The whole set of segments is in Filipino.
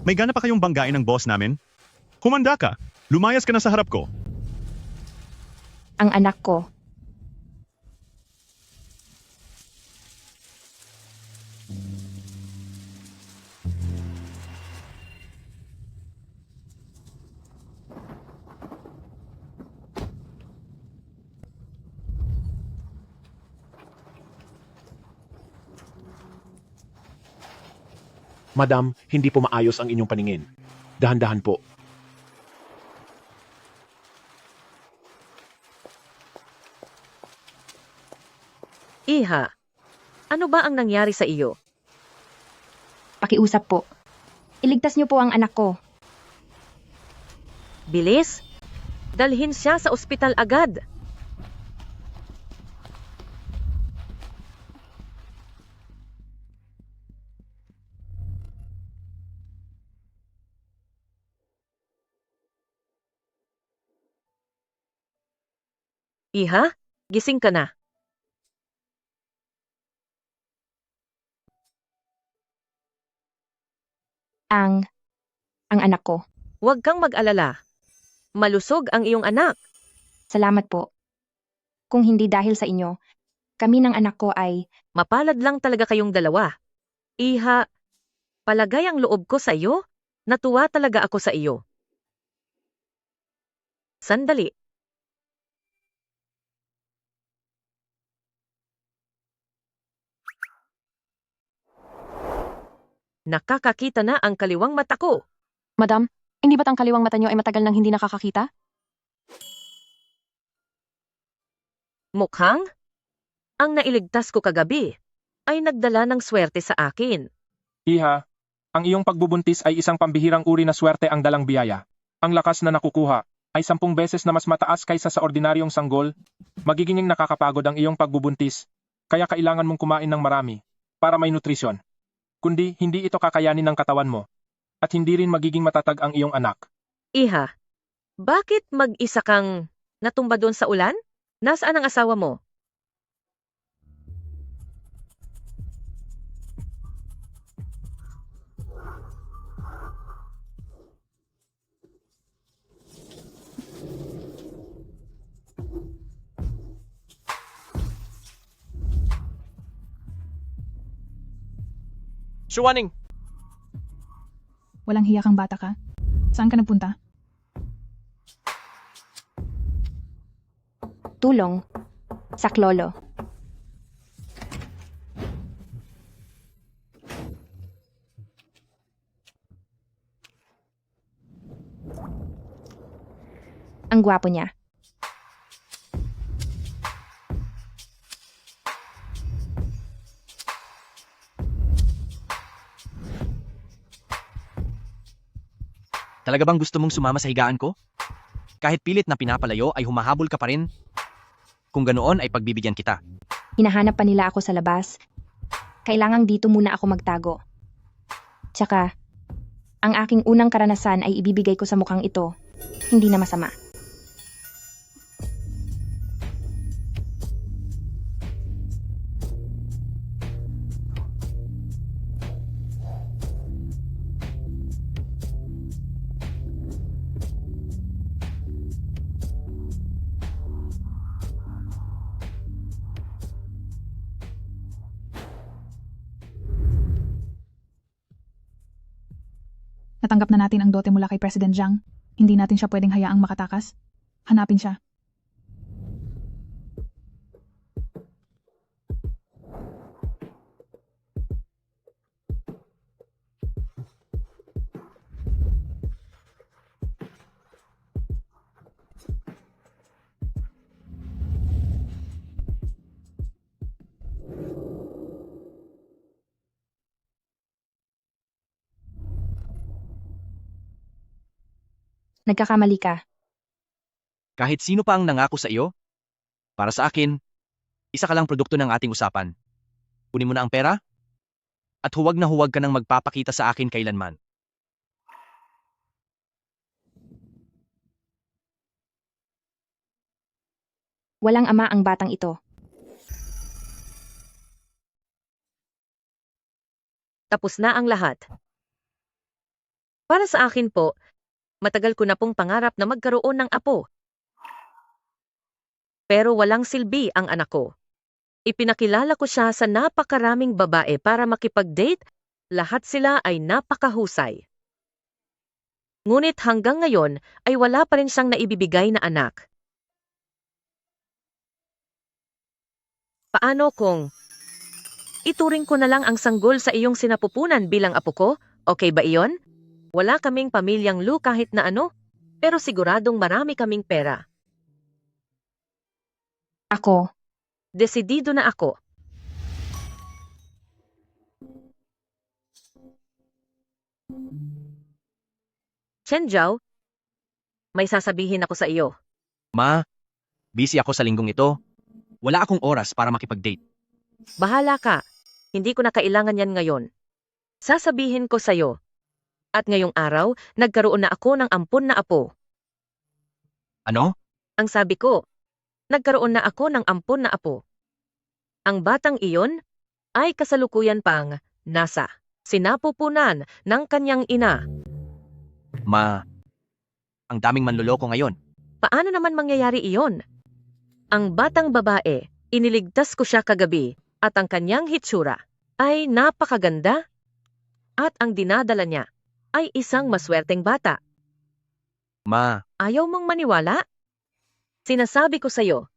May gana pa kayong banggain ng boss namin? Humanda ka. Lumayas ka na sa harap ko. Ang anak ko. Madam, hindi po maayos ang inyong paningin. Dahan-dahan po. Iha, ano ba ang nangyari sa iyo? Pakiusap po. Iligtas niyo po ang anak ko. Bilis? Dalhin siya sa ospital agad. Iha, gising ka na. Ang anak ko. Huwag kang mag-alala. Malusog ang iyong anak. Salamat po. Kung hindi dahil sa inyo, kami ng anak ko ay Mapalad lang talaga kayong dalawa. Iha, palagay ang loob ko sa iyo. Natuwa talaga ako sa iyo. Sandali. Nakakakita na ang kaliwang mata ko. Madam, hindi ba't ang kaliwang mata niyo ay matagal nang hindi nakakakita? Mukhang, ang nailigtas ko kagabi ay nagdala ng swerte sa akin. Iha, ang iyong pagbubuntis ay isang pambihirang uri na swerte ang dalang biyaya. Ang lakas na nakukuha ay 10 beses na mas mataas kaysa sa ordinaryong sanggol. Magiging nakakapagod ang iyong pagbubuntis, kaya kailangan mong kumain ng marami para may nutrisyon. Kundi hindi ito kakayanin ng katawan mo, at hindi rin magiging matatag ang iyong anak. Iha, bakit mag-isa kang natumba doon sa ulan? Nasaan ang asawa mo? Suwaning! Walang hiya kang bata ka. Saan ka nagpunta? tulong. Saklolo. Ang gwapo niya. Talaga bang gusto mong sumama sa higaan ko? Kahit pilit na pinapalayo ay humahabol ka pa rin. Kung ganoon ay pagbibigyan kita. Hinahanap pa nila ako sa labas. Kailangang dito muna ako magtago. Tsaka, ang aking unang karanasan ay ibibigay ko sa mukhang ito. Hindi na masama. Natanggap na natin ang dote mula kay President Jiang. Hindi natin siya pwedeng hayaang makatakas. Hanapin siya. Nagkakamali ka. Kahit sino pa ang nangako sa iyo, para sa akin, isa ka lang produkto ng ating usapan. Kunin mo na ang pera, at huwag na huwag ka nang magpapakita sa akin kailanman. Walang ama ang batang ito. Tapos na ang lahat. Para sa akin po, matagal ko na pong pangarap na magkaroon ng apo. Pero walang silbi ang anak ko. Ipinakilala ko siya sa napakaraming babae para makipag-date, lahat sila ay napakahusay. Ngunit hanggang ngayon ay wala pa rin siyang naibibigay na anak. Paano kung ituring ko na lang ang sanggol sa iyong sinapupunan bilang apo ko? Okay ba iyon? Wala kaming pamilyang Lu kahit na ano, pero siguradong marami kaming pera. Ako, Desidido na ako. Chen Zhao, may sasabihin ako sa iyo. Ma, busy ako sa linggong ito. Wala akong oras para makipag-date. Bahala ka. Hindi ko na kailangan yan ngayon. Sasabihin ko sa'yo. At ngayong araw, nagkaroon na ako ng ampun na apo. Ano? Ang sabi ko, nagkaroon na ako ng ampun na apo. Ang batang iyon ay kasalukuyan pang nasa sinapupunan ng kanyang ina. Ma, ang daming manloloko ngayon. Paano naman mangyayari iyon? Ang batang babae, iniligtas ko siya kagabi at ang kanyang hitsura ay napakaganda at ang dinadala niya ay isang maswerteng bata. Ma, Ayaw mong maniwala? Sinasabi ko sa'yo,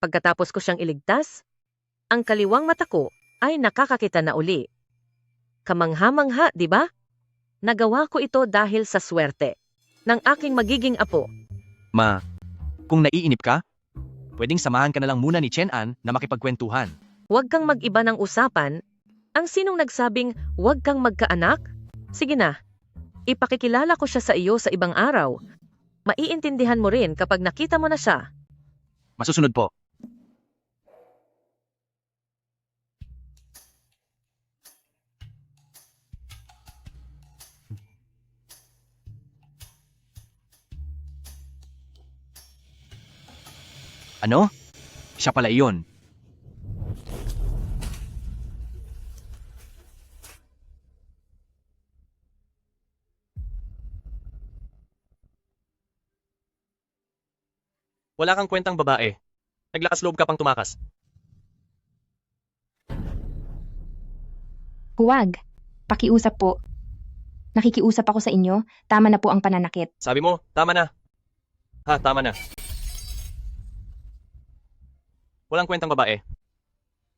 pagkatapos ko siyang iligtas, ang kaliwang mata ko ay nakakakita na uli. Kamangha-mangha, di ba? Nagawa ko ito dahil sa swerte ng aking magiging apo. ma, kung naiinip ka, pwedeng samahan ka na lang muna ni Chen An na makipagkwentuhan. Huwag kang mag-iba ng usapan. Ang sinong nagsabing huwag kang magkaanak? Sige na, ipakikilala ko siya sa iyo sa ibang araw. Maiintindihan mo rin kapag nakita mo na siya. Masusunod po. Ano? Siya pala iyon. Wala kang kwentang babae. Naglakas loob ka pang tumakas. huwag. Pakiusap po. Nakikiusap ako sa inyo, tama na po ang pananakit. Sabi mo, tama na. Ha, tama na. Walang kwentang babae.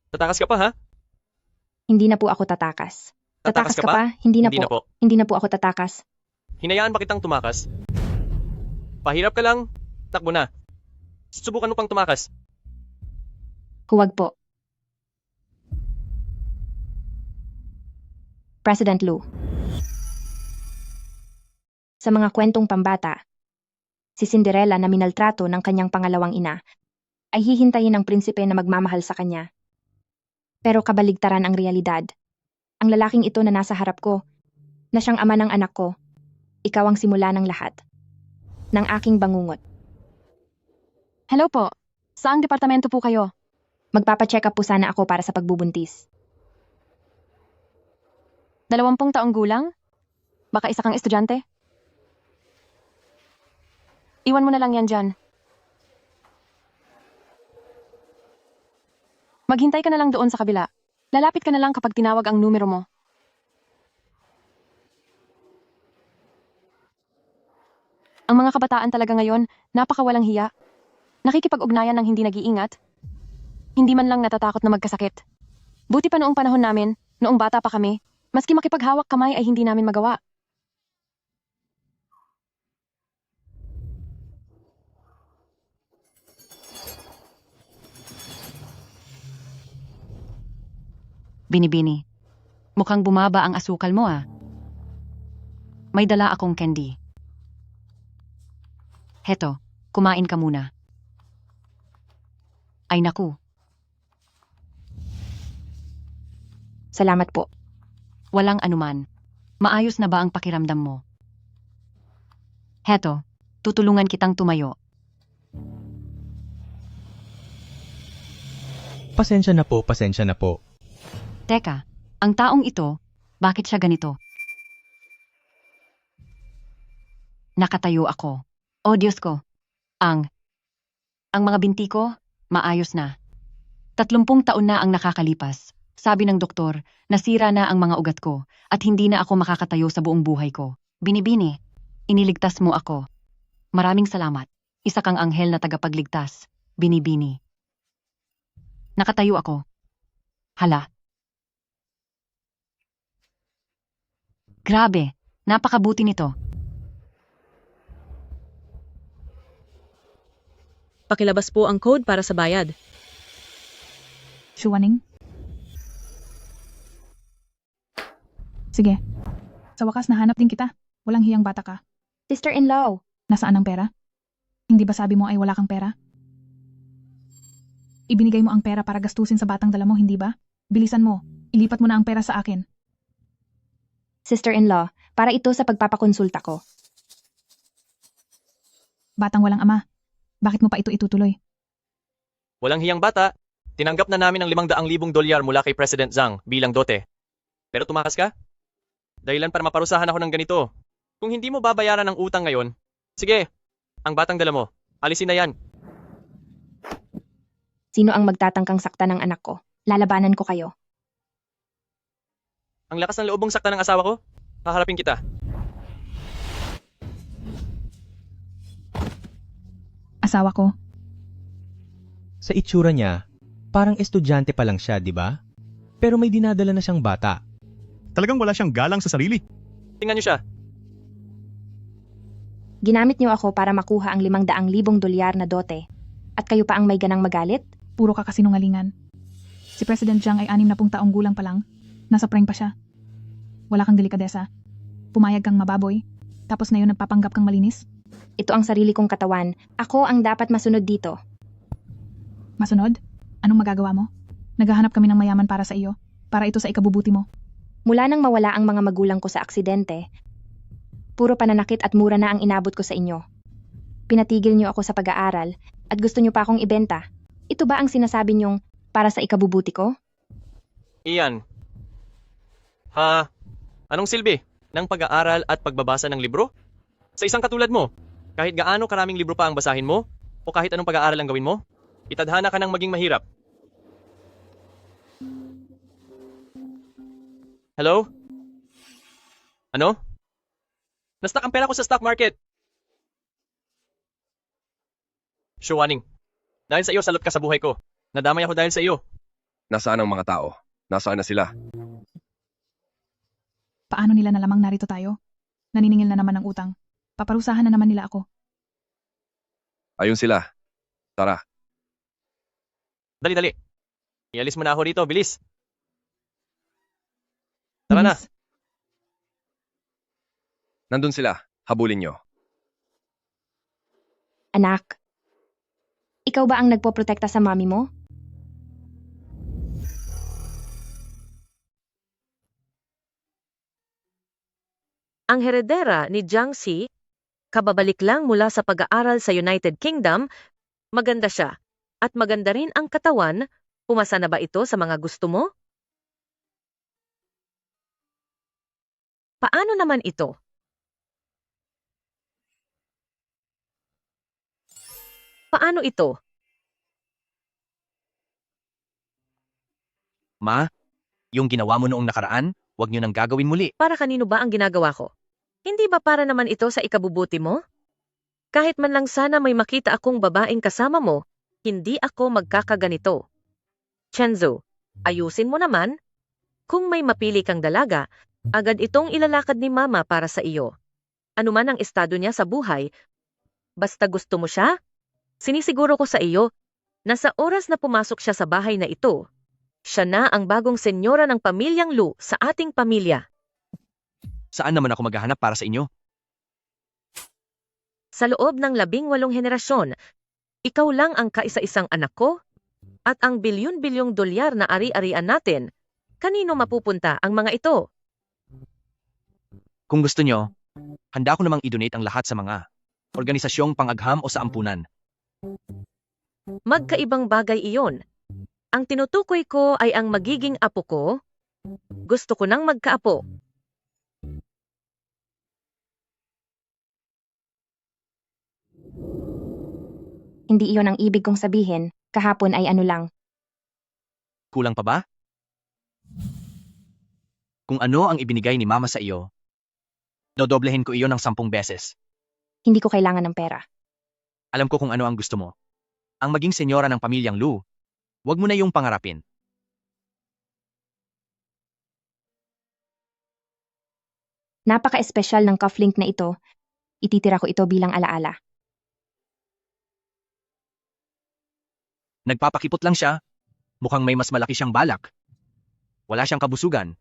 Tatakas ka pa, ha? Hindi na po ako tatakas. Tatakas ka pa? Hindi na Hindi na po. po. Hindi na po ako tatakas. Hinayaan ba kitang tumakas? Pahirap ka lang, takbo na. Subukan mo pang tumakas. Huwag po. President Lu. Sa mga kwentong pambata, si Cinderella na minaltrato ng kanyang pangalawang ina ay hihintayin ng prinsipe na magmamahal sa kanya. Pero kabaligtaran ang realidad. Ang lalaking ito na nasa harap ko, na siyang ama ng anak ko, ikaw ang simula ng lahat. Ng aking bangungot. Hello po. Saang departamento po kayo? Magpapacheck up po sana ako para sa pagbubuntis. 20 taong gulang? Baka isa kang estudyante? Iwan mo na lang yan dyan. Maghintay ka na lang doon sa kabila. Lalapit ka na lang kapag tinawag ang numero mo. Ang mga kabataan talaga ngayon, napakawalang hiya. Nakikipag-ugnayan ng hindi nag-iingat. Hindi man lang natatakot na magkasakit. Buti pa noong panahon namin, noong bata pa kami, maski makipaghawak kamay ay hindi namin magawa. Binibini, mukhang bumaba ang asukal mo ah. May dala akong candy. Heto, kumain ka muna. Ay naku, Salamat po. walang anuman. Maayos na ba ang pakiramdam mo? Heto, tutulungan kitang tumayo. Pasensya na po, pasensya na po. Teka, ang taong ito, bakit siya ganito? Nakatayo ako. Oh Diyos ko. Ang mga binti ko, maayos na. 30 taon na ang nakakalipas. Sabi ng doktor, nasira na ang mga ugat ko at hindi na ako makakatayo sa buong buhay ko. Binibini, iniligtas mo ako. Maraming salamat. Isa kang anghel na tagapagligtas. Binibini. Nakatayo ako. Hala. Grabe, napakabuti nito. Pakilabas po ang code para sa bayad. Shuwaning? Sige. Sa wakas nahanap din kita. Walang hiyang bata ka. Sister-in-law, Nasaan ang pera? Hindi ba sabi mo ay wala kang pera? Ibinigay mo ang pera para gastusin sa batang dala mo, hindi ba? Bilisan mo. Ilipat mo na ang pera sa akin. sister-in-law, para ito sa pagpapakonsulta ko. Batang walang ama. Bakit mo pa ito itutuloy? Walang hiyang bata. Tinanggap na namin ang $500,000 mula kay President Zhang bilang dote. Pero tumakas ka? Dahilan para maparusahan ako ng ganito. Kung hindi mo babayaran ang utang ngayon, sige, ang batang dala mo, alisin na yan. Sino ang magtatangkang sakta ng anak ko? Lalabanan ko kayo. Ang lakas ng loob mong sakta ng asawa ko, haharapin kita. Asawa ko. Sa itsura niya, parang estudyante pa lang siya, di ba? Pero may dinadala na siyang bata. Talagang wala siyang galang sa sarili. Tingnan niyo siya. Ginamit niyo ako para makuha ang $500,000 na dote. At kayo pa ang may ganang magalit? Puro ka kasinungalingan. Si President Jiang ay 60 taong gulang pa lang. Nasa prank pa siya. Wala kang delikadesa. Pumayag kang mababoy. Tapos ngayon nagpapanggap kang malinis. Ito ang sarili kong katawan. Ako ang dapat masunod dito. Masunod? Anong magagawa mo? Naghahanap kami ng mayaman para sa iyo. Para ito sa ikabubuti mo. Mula nang mawala ang mga magulang ko sa aksidente, puro pananakit at mura na ang inabot ko sa inyo. Pinatigil niyo ako sa pag-aaral at gusto niyo pa akong ibenta. Ito ba ang sinasabi niyong para sa ikabubuti ko? Iyan. Anong silbi ng pag-aaral at pagbabasa ng libro? Sa isang katulad mo, kahit gaano karaming libro pa ang basahin mo, o kahit anong pag-aaral ang gawin mo, itadhana ka ng maging mahirap. Hello? Ano? Nastak ang pera ko sa stock market. Shuwaning, dahil sa iyo salot ka sa buhay ko. Nadamay ako dahil sa iyo. Nasaan ang mga tao? Nasaan na sila? Paano nila nalamang narito tayo? Naniningil na naman ng utang. Paparusahan na naman nila ako. Ayun sila. Tara. Dali. Ialis mo na ako rito, bilis. Tara na. Bilis. Nandun sila. Habulin nyo. Anak, ikaw ba ang nagpoprotekta sa mami mo? Ang heredera ni Jiang Xi, kababalik lang mula sa pag-aaral sa United Kingdom, maganda siya. At maganda rin ang katawan, pumasa na ba ito sa mga gusto mo? Paano naman ito? Paano ito? Ma, yung ginawa mo noong nakaraan, huwag niyo nang gagawin muli. Para kanino ba ang ginagawa ko? Hindi ba para naman ito sa ikabubuti mo? Kahit man lang sana may makita akong babaeng kasama mo, hindi ako magkakaganito. Chenzo, ayusin mo naman. Kung may mapili kang dalaga, agad itong ilalakad ni Mama para sa iyo. Ano man ang estado niya sa buhay, basta gusto mo siya, sinisiguro ko sa iyo na sa oras na pumasok siya sa bahay na ito, siya na ang bagong senyora ng pamilyang Lu sa ating pamilya. Saan naman ako maghahanap para sa inyo? Sa loob ng 18 henerasyon, ikaw lang ang kaisa-isang anak ko at ang bilyon-bilyong dolyar na ari-arian natin, kanino mapupunta ang mga ito? Kung gusto nyo, handa ko namang i-donate ang lahat sa mga organisasyong pangagham o sa ampunan. Magkaibang bagay iyon. Ang tinutukoy ko ay ang magiging apo ko. Gusto ko nang magkaapo. Hindi iyon ang ibig kong sabihin, kahapon ay ano lang. Kulang pa ba? Kung ano ang ibinigay ni Mama sa iyo, dodoblehin ko iyon ng 10 beses. Hindi ko kailangan ng pera. Alam ko kung ano ang gusto mo. Ang maging senyora ng pamilyang Lu. Huwag mo na yung pangarapin. Napaka-espesyal ng cufflink na ito. Ititira ko ito bilang alaala. Nagpapakipot lang siya. Mukhang may mas malaki siyang balak. Wala siyang kabusugan.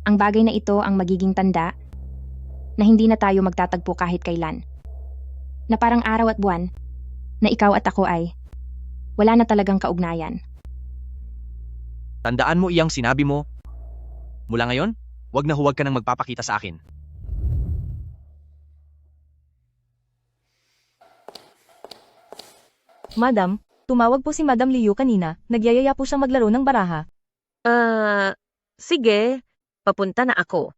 Ang bagay na ito ang magiging tanda na hindi na tayo magtatagpo kahit kailan. Na parang araw at buwan, na ikaw at ako ay wala na talagang kaugnayan. Tandaan mo iyang sinabi mo. Mula ngayon, huwag ka nang magpapakita sa akin. Madam, tumawag po si Madam Liu kanina. Nagyayaya po siyang maglaro ng baraha. Sige, papunta na ako.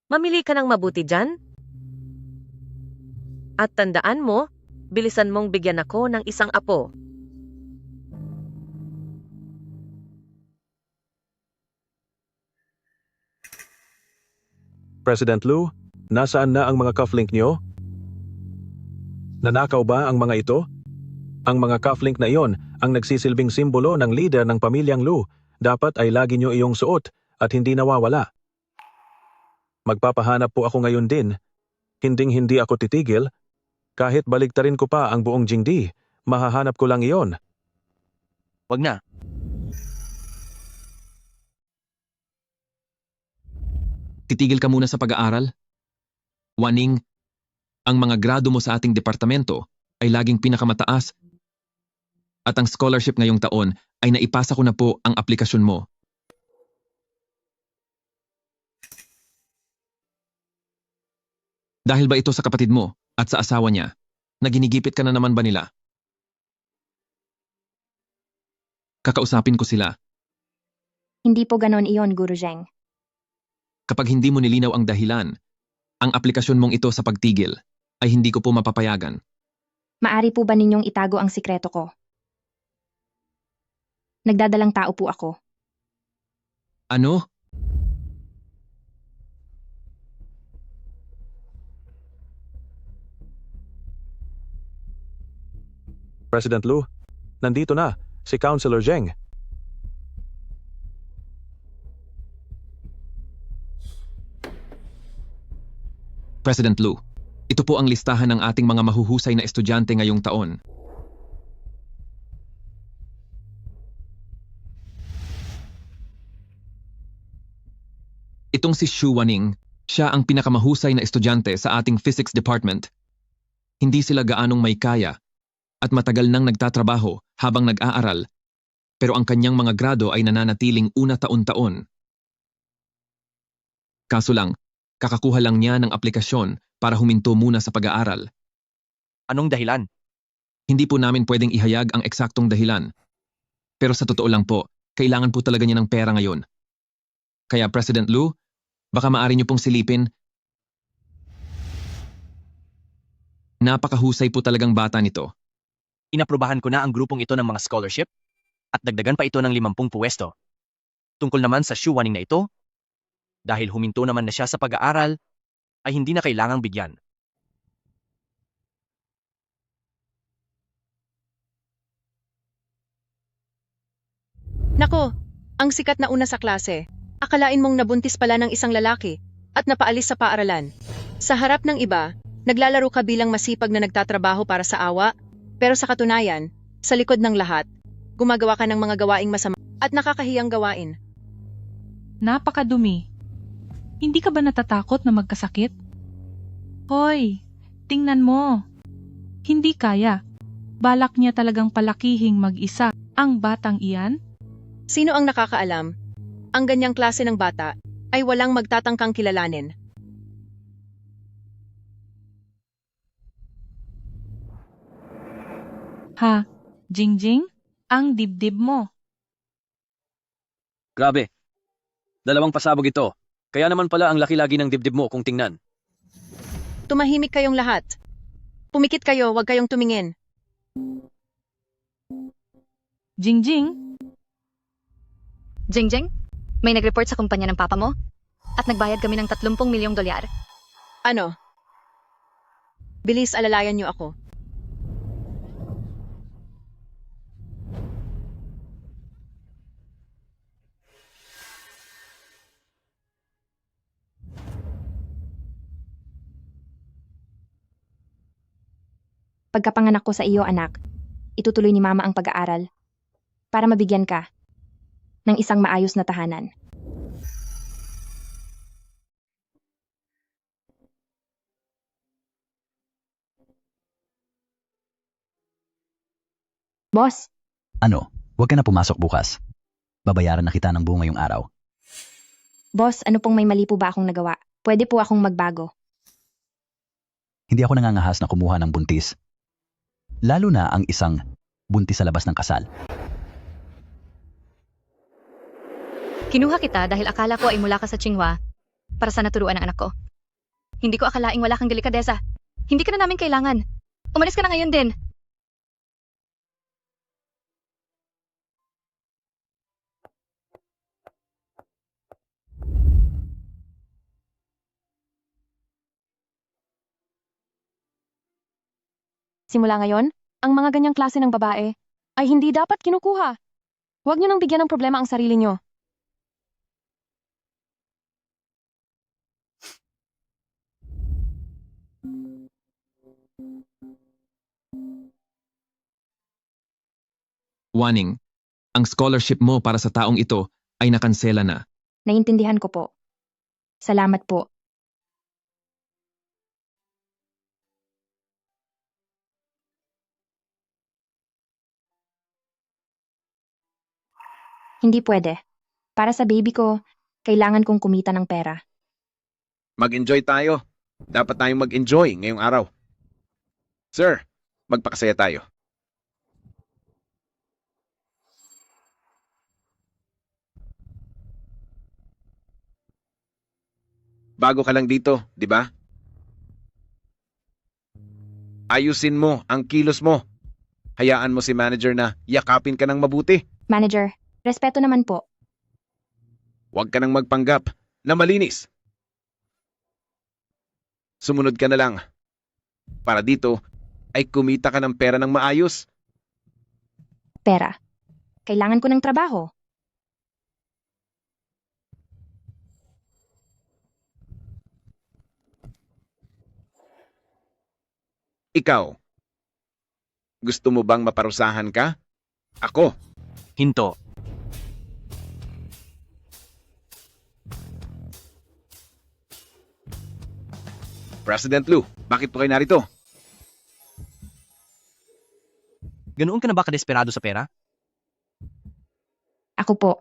Mamili ka ng mabuti dyan. At tandaan mo, bilisan mong bigyan ako ng isang apo. President Lu, nasaan na ang mga cufflink niyo? Nanakaw ba ang mga ito? Ang mga cufflink na iyon ang nagsisilbing simbolo ng leader ng pamilyang Lu. Dapat ay lagi niyo iyong suot at hindi nawawala. Magpapahanap po ako ngayon din. Hinding-hindi ako titigil. Kahit baligtarin ko pa ang buong Jingdi, mahahanap ko lang iyon. Huwag na. Titigil ka muna sa pag-aaral? Waning, ang mga grado mo sa ating departamento ay laging pinakamataas at ang scholarship ngayong taon ay naipasa ko na po ang aplikasyon mo. Dahil ba ito sa kapatid mo at sa asawa niya, na ginigipit ka na naman ba nila? Kakausapin ko sila. Hindi po ganon iyon, Guru Zheng. Kapag hindi mo nilinaw ang dahilan, ang aplikasyon mong ito sa pagtigil ay hindi ko po mapapayagan. Maari po ba ninyong itago ang sikreto ko? Nagdadalang tao po ako. Ano? President Lu, nandito na si Councilor Zheng. President Lu, ito po ang listahan ng ating mga mahuhusay na estudyante ngayong taon. Itong si Xu Waning, siya ang pinakamahusay na estudyante sa ating physics department. Hindi sila gaanong may kaya at matagal nang nagtatrabaho habang nag-aaral, pero ang kanyang mga grado ay nananatiling una taon-taon. Kaso lang, kakakuha lang niya ng aplikasyon para huminto muna sa pag-aaral. Anong dahilan? Hindi po namin pwedeng ihayag ang eksaktong dahilan. Pero sa totoo lang po, kailangan po talaga niya ng pera ngayon. Kaya President Lu, baka maaari niyo pong silipin. Napakahusay po talagang bata nito. Inaprubahan ko na ang grupong ito ng mga scholarship at dagdagan pa ito ng 50 puwesto. Tungkol naman sa Xu Waning na ito, dahil huminto naman na siya sa pag-aaral, ay hindi na kailangang bigyan. Nako, ang sikat na una sa klase. Akalain mong nabuntis pala ng isang lalaki at napaalis sa paaralan. Sa harap ng iba, naglalaro ka bilang masipag na nagtatrabaho para sa awa, pero sa katunayan, sa likod ng lahat, gumagawa ka ng mga gawaing masama at nakakahiyang gawain. Napakadumi. Hindi ka ba natatakot na magkasakit? Hoy, tingnan mo. Hindi kaya. Balak niya talagang palakihing mag-isa ang batang iyan? Sino ang nakakaalam? Ang ganyang klase ng bata ay walang magtatangkang kilalanin. Ha, Jingjing? Ang dibdib mo. Grabe. Dalawang pasabog ito. Kaya naman pala ang laki-lagi ng dibdib mo kung tingnan. Tumahimik kayong lahat. Pumikit kayo, huwag kayong tumingin. Jingjing, Jingjing, may nag-report sa kumpanya ng papa mo at nagbayad kami ng 30 milyong dolyar. Ano? Bilis, alalayan niyo ako. Pagkapanganak ko sa iyo, anak, itutuloy ni mama ang pag-aaral para mabigyan ka ng isang maayos na tahanan. Boss, Ano, huwag ka na pumasok bukas. Babayaran na kita ng buo ngayong araw. boss, ano pong may mali po ba akong nagawa? Pwede po akong magbago. Hindi ako nangangahas na kumuha ng buntis. Lalo na ang isang buntis sa labas ng kasal. Kinuha kita dahil akala ko ay mula ka sa Tsinghua para sa naturuan ng anak ko. Hindi ko akalaing wala kang delikadesa. Hindi ka na namin kailangan. Umalis ka na ngayon din. Simula ngayon, ang mga ganyang klase ng babae ay hindi dapat kinukuha. Huwag niyo nang bigyan ng problema ang sarili niyo. Warning, ang scholarship mo para sa taong ito ay nakansela na. Naintindihan ko po. Salamat po. Hindi pwede. Para sa baby ko, kailangan kong kumita ng pera. Mag-enjoy tayo. Dapat tayong mag-enjoy ngayong araw. Sir, magpakasaya tayo. Bago ka lang dito, di ba? Ayusin mo ang kilos mo. Hayaan mo si manager na yakapin ka ng mabuti. Manager, respeto naman po. Huwag ka nang magpanggap na malinis. Sumunod ka na lang. Para dito ay kumita ka ng pera ng maayos. Pera. Kailangan ko ng trabaho. Ikaw, gusto mo bang maparusahan ka? Ako. Hinto. President Lu, bakit po kayo narito? Ganoon ka na ba kadesperado sa pera? Ako po.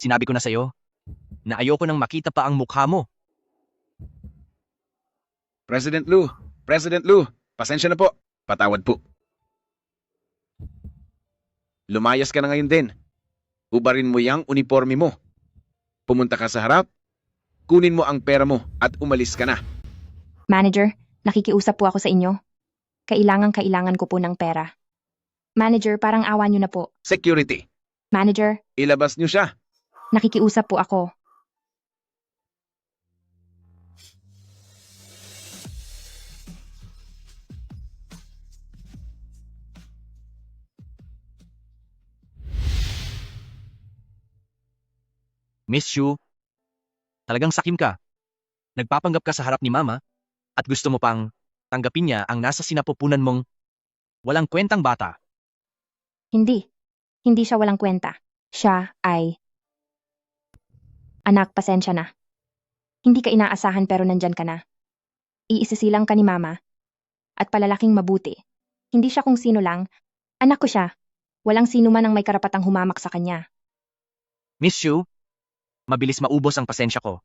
Sinabi ko na sa'yo na ayoko nang makita pa ang mukha mo. President Lu, pasensya na po. Patawad po. Lumayas ka na ngayon din. Ubarin mo yang uniforme mo. Pumunta ka sa harap, kunin mo ang pera mo at umalis ka na. Manager, nakikiusap po ako sa inyo. Kailangan ko po ng pera. Manager, parang awa niyo na po. Security, Manager, ilabas niyo siya. nakikiusap po ako. Miss Shu, talagang sakim ka. Nagpapanggap ka sa harap ni Mama at gusto mo pang tanggapin niya ang nasa sinapupunan mong walang kwentang bata. Hindi. Hindi siya walang kwenta. Siya ay... Anak, pasensya na. Hindi ka inaasahan pero nandyan ka na. Iisisilang ka ni Mama. At palalaking mabuti. Hindi siya kung sino lang. Anak ko siya. Walang sino man ang may karapatang humamak sa kanya. Miss Shu, mabilis maubos ang pasensya ko.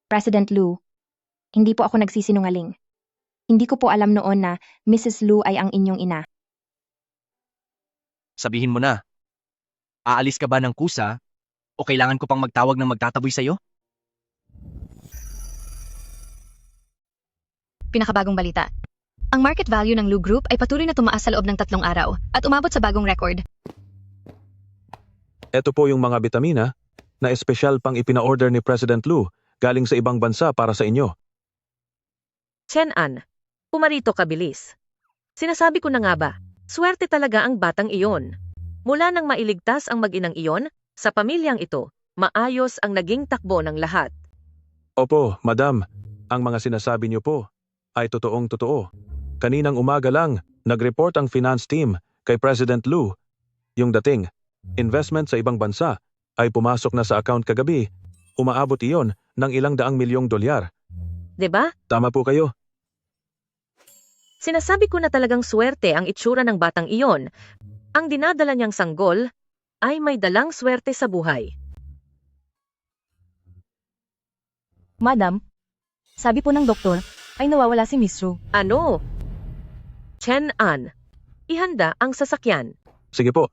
President Lu, hindi po ako nagsisinungaling. Hindi ko po alam noon na Mrs. Lu ay ang inyong ina. Sabihin mo na, aalis ka ba ng kusa O kailangan ko pang magtawag ng magtataboy sa'yo? Pinakabagong balita. Ang market value ng Lu Group ay patuloy na tumaas sa loob ng 3 araw at umabot sa bagong record. Ito po yung mga bitamina na espesyal pang ipina-order ni President Lu galing sa ibang bansa para sa inyo. Chen-an, pumarito ka bilis. Sinasabi ko na nga ba, swerte talaga ang batang iyon. Mula nang mailigtas ang mag-inang iyon, sa pamilyang ito, maayos ang naging takbo ng lahat. Opo, madam, ang mga sinasabi niyo po ay totoong totoo. Kaninang umaga lang, nag-report ang finance team kay President Lu. Yung dating investment sa ibang bansa ay pumasok na sa account kagabi. Umaabot iyon ng ilang daang milyong dolyar. 'Di ba? Tama po kayo. Sinasabi ko na talagang swerte ang itsura ng batang iyon. Ang dinadala niyang sanggol ay may dalang swerte sa buhay. Madam, sabi po ng doktor, ay nawawala si Miss Ru. Ano? Chen-an, ihanda ang sasakyan. Sige po.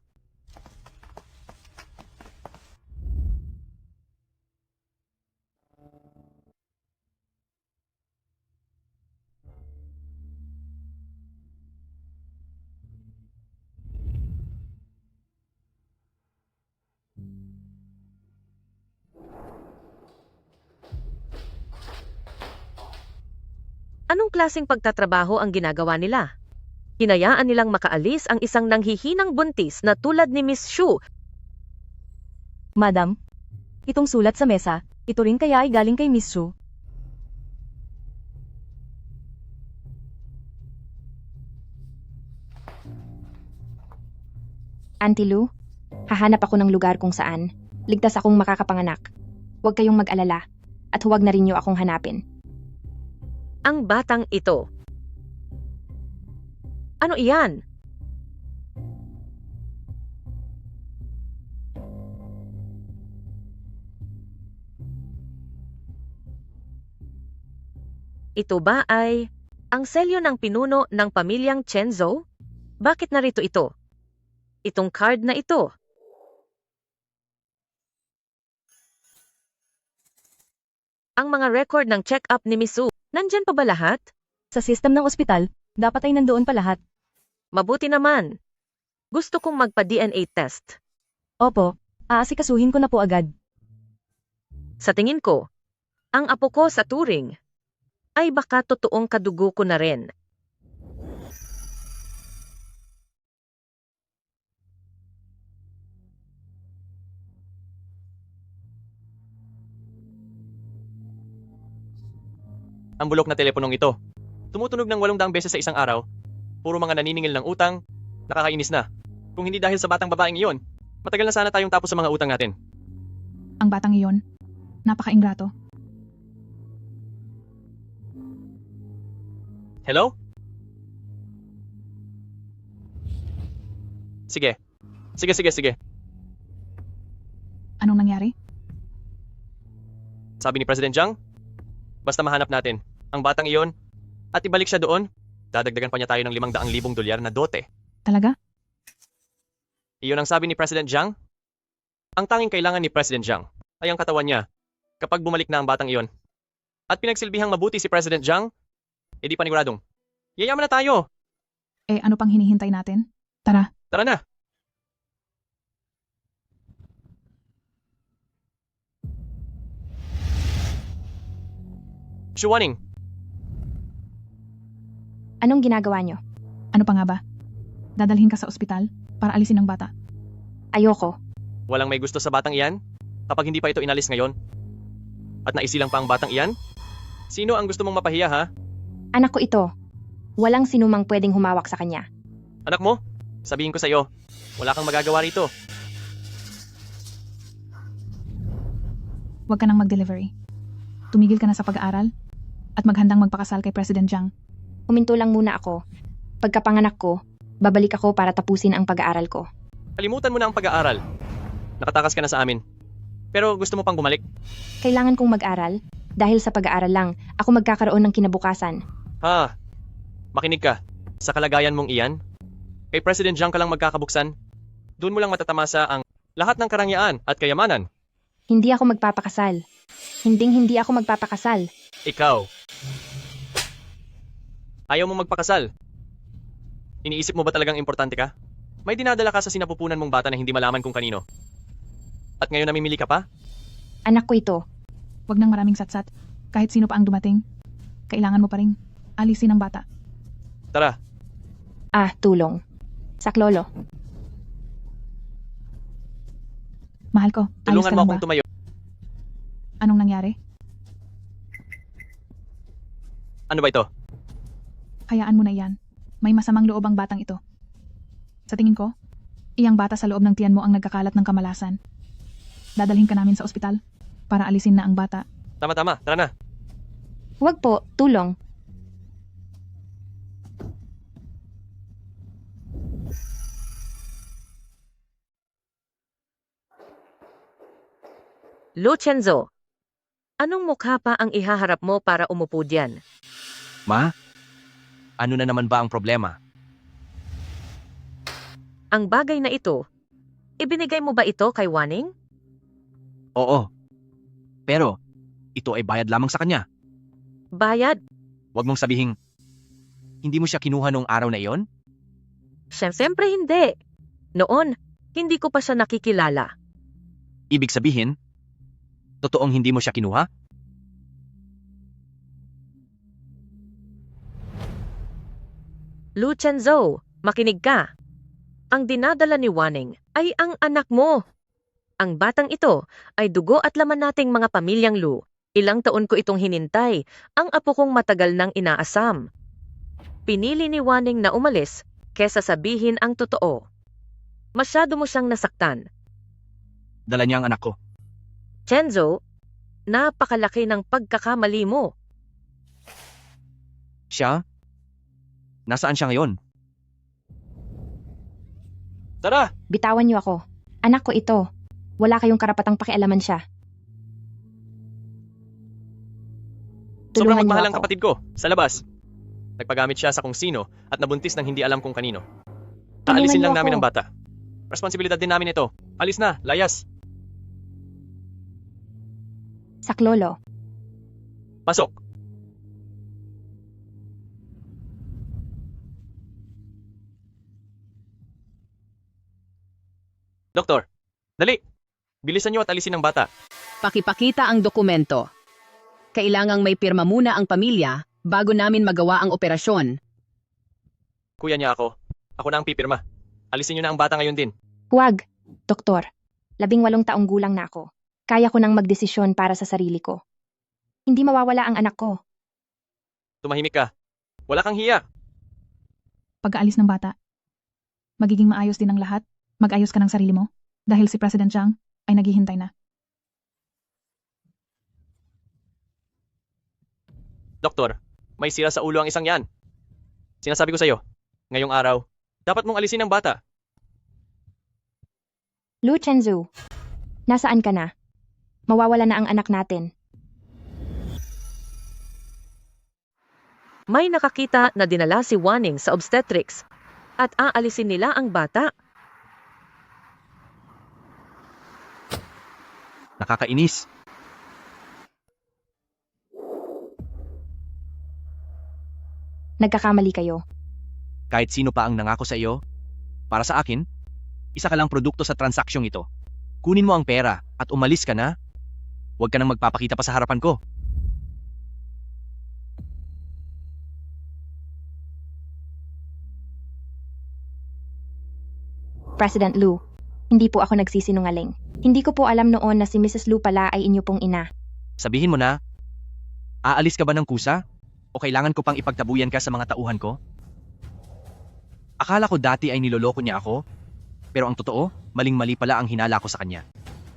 Anong klaseng pagtatrabaho ang ginagawa nila? Hinayaan nilang makaalis ang isang nanghihinang buntis na tulad ni Miss Shu. Madam, itong sulat sa mesa, ito rin kaya ay galing kay Miss Ru. Auntie Lu, hahanap ako ng lugar kung saan ligtas akong makakapanganak. Huwag kayong mag-alala at huwag na rin niyo akong hanapin. Ang batang ito. Ano iyan? Ito ba ay ang selyo ng pinuno ng pamilyang Chenzo? Bakit narito ito? Itong card na ito. Ang mga record ng check-up ni Miss Su, nandyan pa ba lahat? Sa system ng ospital, dapat ay nandoon pa lahat. Mabuti naman. Gusto kong magpa-DNA test. Opo, aasikasuhin ko na po agad. Sa tingin ko, ang apo ko sa Turing ay baka totoong kadugo ko na rin. Ang bulok na teleponong ito. Tumutunog ng 800 beses sa isang araw. Puro mga naniningil ng utang. Nakakainis na. Kung hindi dahil sa batang babaeng iyon, matagal na sana tayong tapos sa mga utang natin. Ang batang iyon, napaka-ingrato. Hello? Sige. Sige. Anong nangyari? Sabi ni President Jiang, basta mahanap natin ang batang iyon at ibalik siya doon, dadagdagan pa niya tayo ng 500,000 dolyar na dote. Talaga? Iyon ang sabi ni President Jiang. Ang tanging kailangan ni President Jiang ay ang katawan niya kapag bumalik na ang batang iyon. At pinagsilbihang mabuti si President Jiang, edi paniguradong, yayaman na tayo. Eh ano pang hinihintay natin? Tara. Tara na. Shuwaning, Anong ginagawa niyo? Ano pa nga ba? Dadalhin ka sa ospital para alisin ang bata. Ayoko. walang may gusto sa batang iyan kapag hindi pa ito inalis ngayon? At naisilang pa ang batang iyan? Sino ang gusto mong mapahiya, ha? Anak ko ito. Walang sinumang pwedeng humawak sa kanya. Anak mo, sabihin ko sa'yo, wala kang magagawa rito. Huwag ka nang mag-delivery. Tumigil ka na sa pag-aaral at maghandang magpakasal kay President Jiang. Huminto lang muna ako. Pagkapanganak ko, babalik ako para tapusin ang pag-aaral ko. Kalimutan mo na ang pag-aaral. Nakatakas ka na sa amin. Pero gusto mo pang bumalik? Kailangan kong mag-aral. Dahil sa pag-aaral lang, ako magkakaroon ng kinabukasan. Ha, makinig ka. Sa kalagayan mong iyan, kay President Jiang ka lang magkakabuksan. Doon mo lang matatamasa ang lahat ng karangyaan at kayamanan Hindi ako magpapakasal. Hindi ako magpapakasal. Ikaw. Ayaw mo magpakasal. Iniisip mo ba talagang importante ka? May dinadala ka sa sinapupunan mong bata na hindi malaman kung kanino. At ngayon namimili ka pa? Anak ko ito. Huwag nang maraming satsat. Kahit sino pa ang dumating, kailangan mo pa rin alisin ang bata. Tara, Tulong. Saklolo. Mahal ko, ayos tulungan ka mo lang akong ba? tumayo. Anong nangyari? Ano ba ito? Hayaan mo na iyan. May masamang loob ang batang ito. Sa tingin ko, iyang bata sa loob ng tiyan mo ang nagkakalat ng kamalasan. Dadalhin ka namin sa ospital para alisin na ang bata. Tama, tara na. Huwag po, tulong. Lucenzo, anong mukha pa ang ihaharap mo para umupo diyan? Ma? Ano na naman ba ang problema? Ang bagay na ito, ibinigay mo ba ito kay Waning? Oo. Pero, ito ay bayad lamang sa kanya. Bayad? Huwag mong sabihing, hindi mo siya kinuha noong araw na iyon? Siyempre hindi. Noon, hindi ko pa siya nakikilala. Ibig sabihin, totoong hindi mo siya kinuha? Lucenzo, makinig ka. Ang dinadala ni Waning ay ang anak mo. Ang batang ito ay dugo at laman nating mga pamilyang Lu. Ilang taon ko itong hinintay, ang apo kong matagal nang inaasam. Pinili ni Waning na umalis kesa sabihin ang totoo. Masyado mo siyang nasaktan. Dala niya ang anak ko. Chenzo, napakalaki ng pagkakamali mo. Siya? Nasaan siya ngayon? Tara! Bitawan niyo ako. Anak ko ito. Wala kayong karapatang pakialaman siya. Sobrang Tulungan niyo magmahal ang ako. kapatid ko, sa labas. Nagpagamit siya sa kung sino at nabuntis ng hindi alam kung kanino. Tulungan Aalisin niyo lang namin ako. ang bata. Responsibilidad din namin ito. Alis na, layas. Saklolo. Pasok. Doktor, dali. Bilisan niyo at alisin ang bata. Pakipakita ang dokumento. Kailangang may pirma muna ang pamilya bago namin magawa ang operasyon. Kuya niya ako. Ako na ang pipirma. Alisin niyo na ang bata ngayon din. Huwag. Doktor. 18 taong gulang na ako. Kaya ko nang magdesisyon para sa sarili ko. Hindi mawawala ang anak ko. Tumahimik ka. Wala kang hiya. Pag-aalis ng bata, magiging maayos din ang lahat. Mag-ayos ka ng sarili mo dahil si President Chang ay naghihintay na. Doktor, may sira sa ulo ang isang yan. Sinasabi ko sa'yo, ngayong araw, dapat mong alisin ang bata. Lu Chenzu, nasaan ka na? Mawawala na ang anak natin. May nakakita na dinala si Waning sa obstetrics at aalisin nila ang bata. Nakakainis. Nagkakamali kayo. Kahit sino pa ang nangako sa iyo, para sa akin, isa ka lang produkto sa transaksyong ito. Kunin mo ang pera at umalis ka na. Huwag ka nang magpapakita pa sa harapan ko. President Lu, hindi po ako nagsisinungaling. Hindi ko po alam noon na si Mrs. Lu pala ay inyo pong ina. Sabihin mo na, aalis ka ba ng kusa? O kailangan ko pang ipagtabuyan ka sa mga tauhan ko? Akala ko dati ay niloloko niya ako, pero ang totoo, maling-mali pala ang hinala ko sa kanya.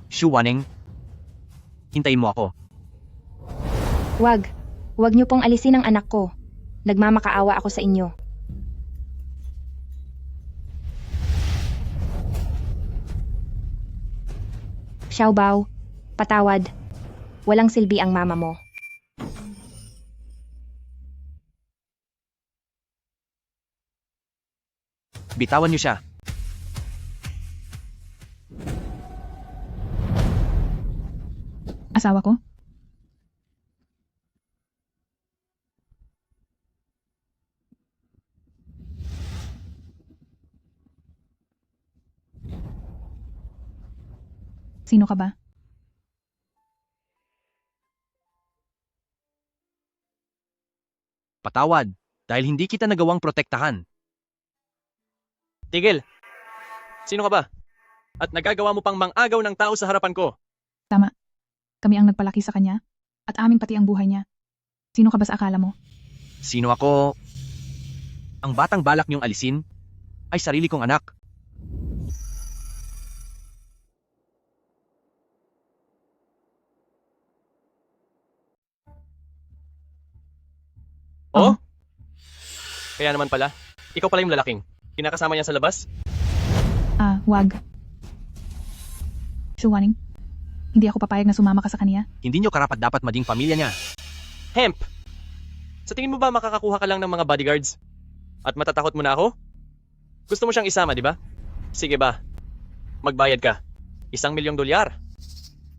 Shu Waning, hintayin mo ako. Huwag. Huwag niyo pong alisin ang anak ko. Nagmamakaawa ako sa inyo. Xiaobao, patawad. Walang silbi ang mama mo. Bitawan niyo siya. asawa ko? Sino ka ba? Patawad, dahil hindi kita nagawang protektahan. Tigil! Sino ka ba? At nagagawa mo pang mangagaw ng tao sa harapan ko. Tama. Kami ang nagpalaki sa kanya at amin pati ang buhay niya. Sino ka ba sa akala mo? Sino ako? Ang batang balak niyong alisin ay sarili kong anak. Oh? Kaya naman pala, ikaw pala yung lalaking. Kinakasama niya sa labas? Wag. Suwaning, hindi ako papayag na sumama ka sa kanya. Hindi niyo karapat-dapat maging pamilya niya. Hemp! Sa tingin mo ba makakakuha ka lang ng mga bodyguards? At matatakot mo na ako? Gusto mo siyang isama, di ba? Sige ba? Magbayad ka. $1,000,000.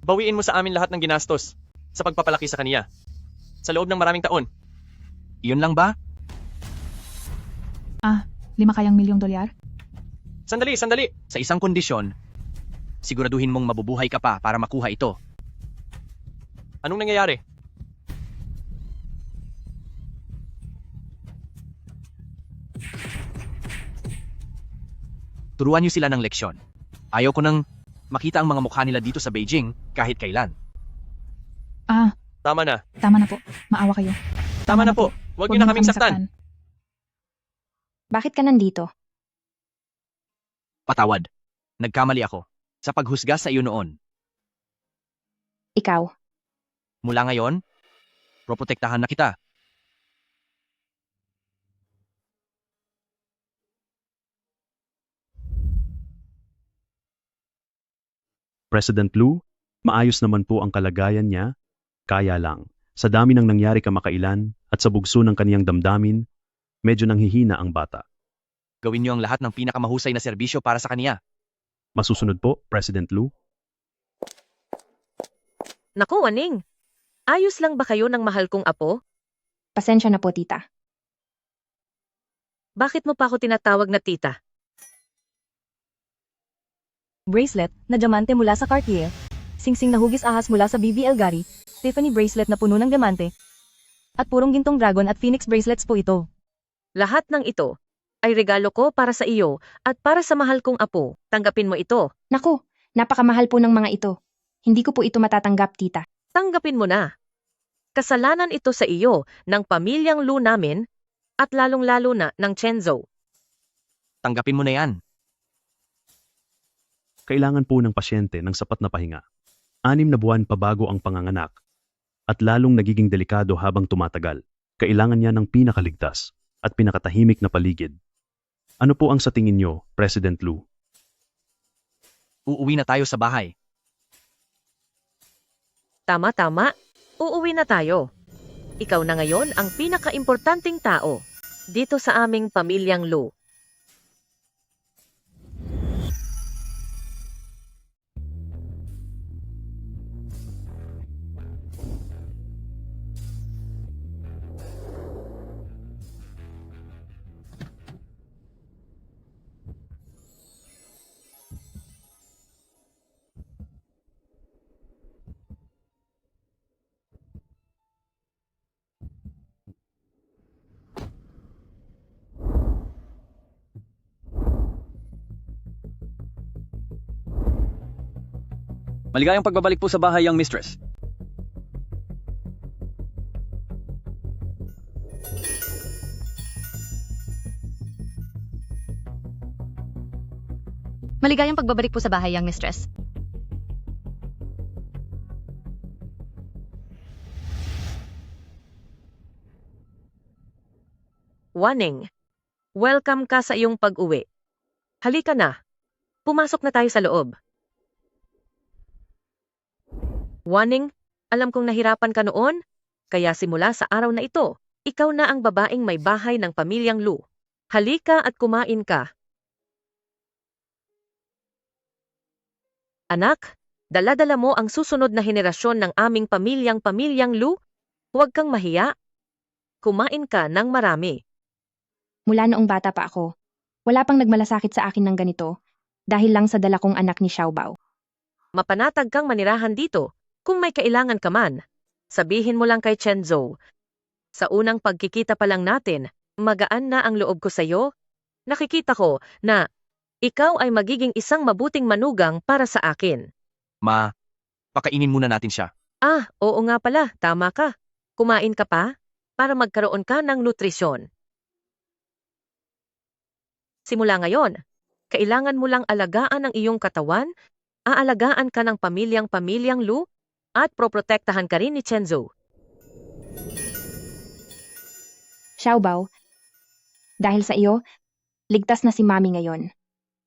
Bawiin mo sa amin lahat ng ginastos sa pagpapalaki sa kaniya. Sa loob ng maraming taon. Iyon lang ba? 5 kayang $1,000,000? Sandali! Sa isang kondisyon, siguraduhin mong mabubuhay ka pa para makuha ito. Anong nangyayari? Turuan niyo sila ng leksyon. Ayaw ko nang makita ang mga mukha nila dito sa Beijing kahit kailan. Tama na. Tama na po. Maawa kayo. Tama na po. Huwag niyo na kaming saktan. Bakit ka nandito? Patawad. Nagkamali ako sa paghusga sa iyo noon. Ikaw. Mula ngayon, proprotektahan na kita. President Lu, maayos naman po ang kalagayan niya, kaya lang, sa dami ng nangyari kamakailan at sa bugso ng kaniyang damdamin, medyo nanghihina ang bata. Gawin niyo ang lahat ng pinakamahusay na serbisyo para sa kaniya. Masusunod po, President Lu. Naku, Waning. Ayos lang ba kayo ng mahal kong apo? Pasensya na po, tita. Bakit mo pa ako tinatawag na tita? Bracelet na diamante mula sa Cartier. Singsing na hugis ahas mula sa BBL Gary. Tiffany bracelet na puno ng diamante. At purong gintong dragon at phoenix bracelets po ito. Lahat ng ito ay regalo ko para sa iyo at para sa mahal kong apo. Tanggapin mo ito. Naku, napakamahal po ng mga ito. Hindi ko po ito matatanggap, tita. Tanggapin mo na. Kasalanan ito sa iyo ng pamilyang Lu namin at lalong-lalo na ng Chenzo. Tanggapin mo na yan. Kailangan po ng pasyente ng sapat na pahinga. 6 na buwan pa bago ang panganganak. At lalong nagiging delikado habang tumatagal. Kailangan niya ng pinakaligtas at pinakatahimik na paligid. Ano po ang sa tingin niyo, President Lu? Uuwi na tayo sa bahay. Tama. Uuwi na tayo. Ikaw na ngayon ang pinaka-importanting tao dito sa aming pamilyang Lu. Maligayang pagbabalik po sa bahay, young mistress. Maligayang pagbabalik po sa bahay, young mistress. Waning, welcome ka sa iyong pag-uwi. Halika na. Pumasok na tayo sa loob. Waning, alam kong nahirapan ka noon, kaya simula sa araw na ito, ikaw na ang babaeng may bahay ng pamilyang Lu. Halika at kumain ka. Anak, Dala-dala mo ang susunod na henerasyon ng aming pamilyang Lu. Huwag kang mahiya. Kumain ka ng marami. Mula noong bata pa ako, wala pang nagmalasakit sa akin ng ganito dahil lang sa dala kong anak ni Xiaobao. Mapanatag kang manirahan dito. Kung may kailangan ka man, sabihin mo lang kay Chenzo. Sa unang pagkikita pa lang natin, magaan na ang loob ko sa'yo. Nakikita ko na ikaw ay magiging isang mabuting manugang para sa akin. Ma, pakainin muna natin siya. Ah, oo nga pala, tama ka. Kumain ka pa para magkaroon ka ng nutrisyon. Simula ngayon, kailangan mo lang alagaan ang iyong katawan, aalagaan ka ng pamilyang Lu, at proprotektahan ka rin ni Chenzo. Xiaobao, dahil sa iyo, ligtas na si Mami ngayon.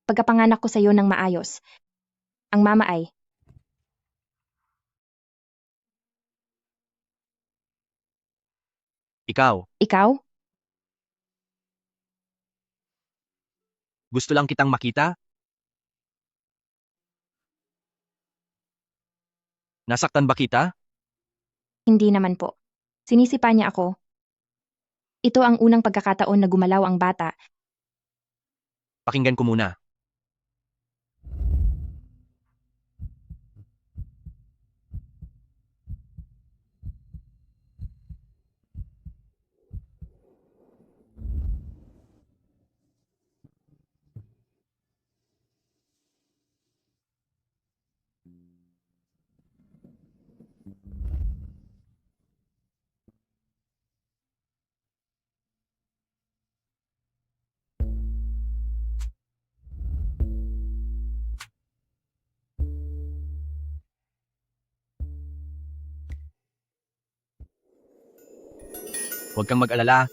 Pagkapanganak ko sa iyo ng maayos, ang mama ay Ikaw, ikaw? gusto lang kitang makita? Nasaktan ba kita? Hindi naman po. Sinisipa niya ako. Ito ang unang pagkakataon na gumalaw ang bata. Pakinggan ko muna. Huwag kang mag-alala.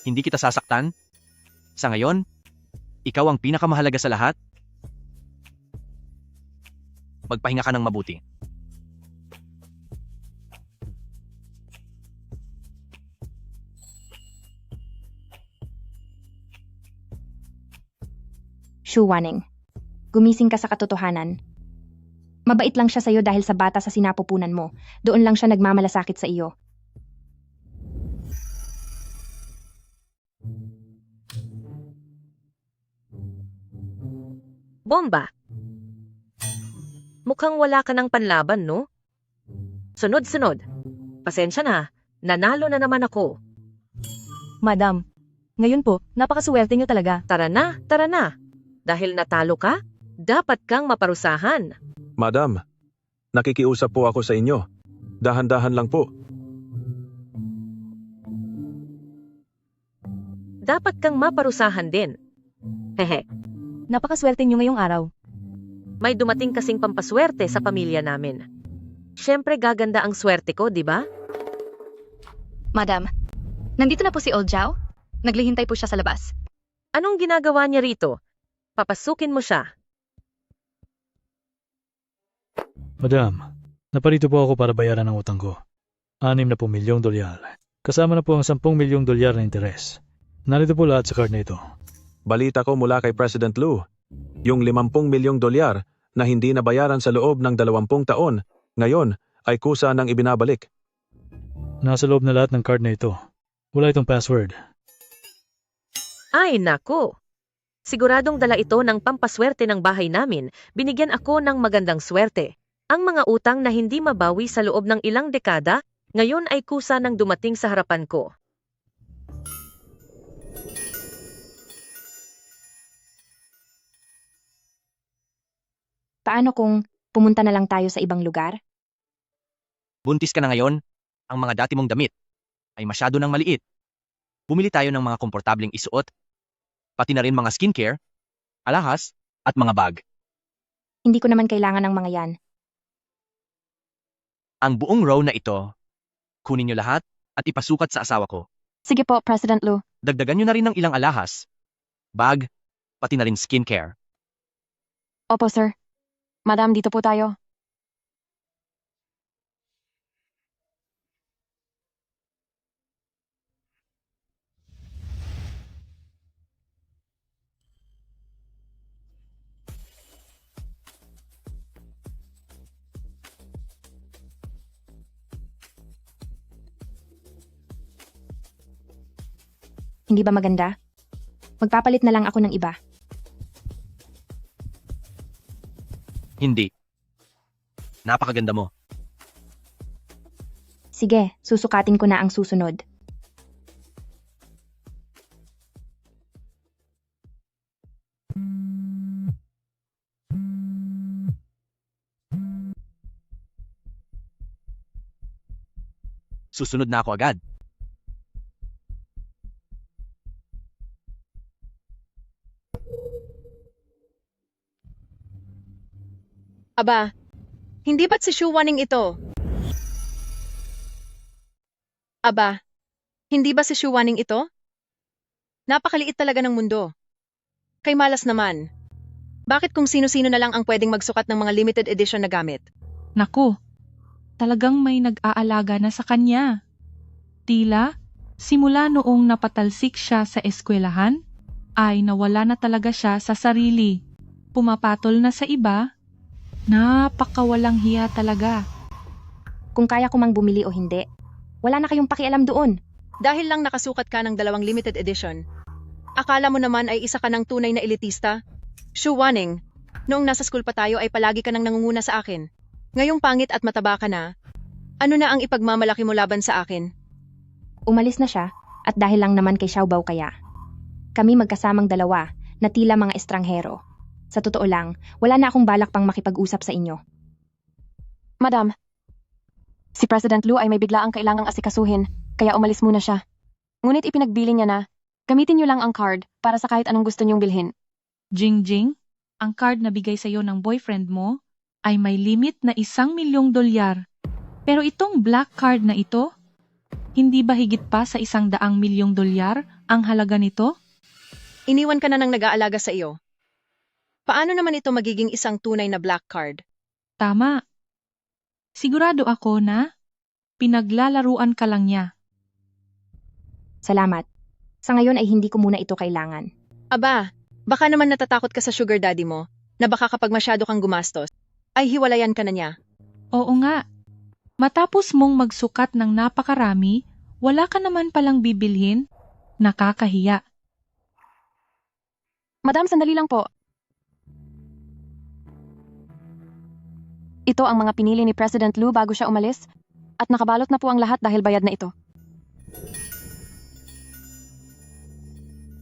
Hindi kita sasaktan. Sa ngayon, ikaw ang pinakamahalaga sa lahat. Magpahinga ka ng mabuti. Shu Wanning, gumising ka sa katotohanan. Mabait lang siya sa'yo dahil sa bata sa sinapupunan mo. Doon lang siya nagmamalasakit sa iyo. Bomba! Mukhang wala ka ng panlaban, no? Sunod-sunod. Pasensya na, nanalo na naman ako. Madam, ngayon po, napakaswerte niyo talaga. Tara na. Dahil natalo ka, dapat kang maparusahan. Madam, nakikiusap po ako sa inyo. Dahan-dahan lang po. Dapat kang maparusahan din. Hehe. Napakaswerte niyo ngayong araw. May dumating kasing pampaswerte sa pamilya namin. Siyempre gaganda ang swerte ko, di ba? Madam, nandito na po si Old Zhao. Naglihintay po siya sa labas. Anong ginagawa niya rito? Papasukin mo siya. Madam, naparito po ako para bayaran ang utang ko. 6 milyong dolyar. Kasama na po ang 10 milyong dolyar na interes. Narito po lahat sa card na ito. Balita ko mula kay President Lu, yung 50 milyong dolyar na hindi nabayaran sa loob ng 20 taon, ngayon ay kusa nang ibinabalik. Nasa loob na lahat ng card na ito. Wala itong password. Ay, nako. Siguradong dala ito ng pampaswerte ng bahay namin. Binigyan ako ng magandang swerte. Ang mga utang na hindi mabawi sa loob ng ilang dekada, ngayon ay kusa nang dumating sa harapan ko. Paano kung pumunta na lang tayo sa ibang lugar? Buntis ka na ngayon, ang mga dati mong damit ay masyado nang maliit. Bumili tayo ng mga komportableng isuot, pati na rin mga skincare, alahas, at mga bag. Hindi ko naman kailangan ng mga yan. Ang buong row na ito, kunin nyo lahat at ipasukat sa asawa ko. Sige po, President Lu. Dagdagan nyo na rin ng ilang alahas, bag, pati na rin skincare. Opo, sir. Madam, dito po tayo. Hindi ba maganda? Magpapalit na lang ako ng iba. Hindi. Napakaganda mo. Sige, susukatin ko na ang susunod. Susunod na ako agad. Aba, hindi ba't si Shuwaning ito? Aba, hindi ba si Shuwaning ito? Napakaliit talaga ng mundo. Kay malas naman. Bakit kung sino-sino na lang ang pwedeng magsukat ng mga limited edition na gamit? Naku, talagang may nag-aalaga na sa kanya. Tila, simula noong napatalsik siya sa eskwelahan, ay nawala na talaga siya sa sarili. Pumapatol na sa iba. Napakawalang hiya talaga. Kung kaya ko mang bumili o hindi, wala na kayong pakialam doon. Dahil lang nakasukat ka ng 2 limited edition. Akala mo naman ay isa ka ng tunay na elitista? Shuwaning, noong nasa school pa tayo ay palagi ka nang nangunguna sa akin. Ngayong pangit at mataba ka na, ano na ang ipagmamalaki mo laban sa akin? Umalis na siya, at dahil lang naman kay Xiaobao kaya. Kami magkasamang dalawa, na tila mga estranghero. Sa totoo lang, wala na akong balak pang makipag-usap sa inyo. Madam, si President Lu ay may biglaang kailangang asikasuhin, kaya umalis muna siya. Ngunit ipinagbili niya na, gamitin niyo lang ang card para sa kahit anong gusto niyong bilhin. Jingjing, ang card na bigay sa'yo ng boyfriend mo ay may limit na $1,000,000. Pero itong black card na ito, hindi ba higit pa sa $100,000,000 ang halaga nito? Iniwan ka na ng nag-aalaga sa iyo. Paano naman ito magiging isang tunay na black card? Tama. Sigurado ako na pinaglalaruan ka lang niya. Salamat. Sa ngayon ay hindi ko muna ito kailangan. Aba, baka naman natatakot ka sa sugar daddy mo, na baka kapag masyado kang gumastos, ay hiwalayan ka na niya. Oo nga. Matapos mong magsukat ng napakarami, wala ka naman palang bibilhin? Nakakahiya. Madam, sandali lang po. Ito ang mga pinili ni President Lu bago siya umalis, at nakabalot na po ang lahat dahil bayad na ito.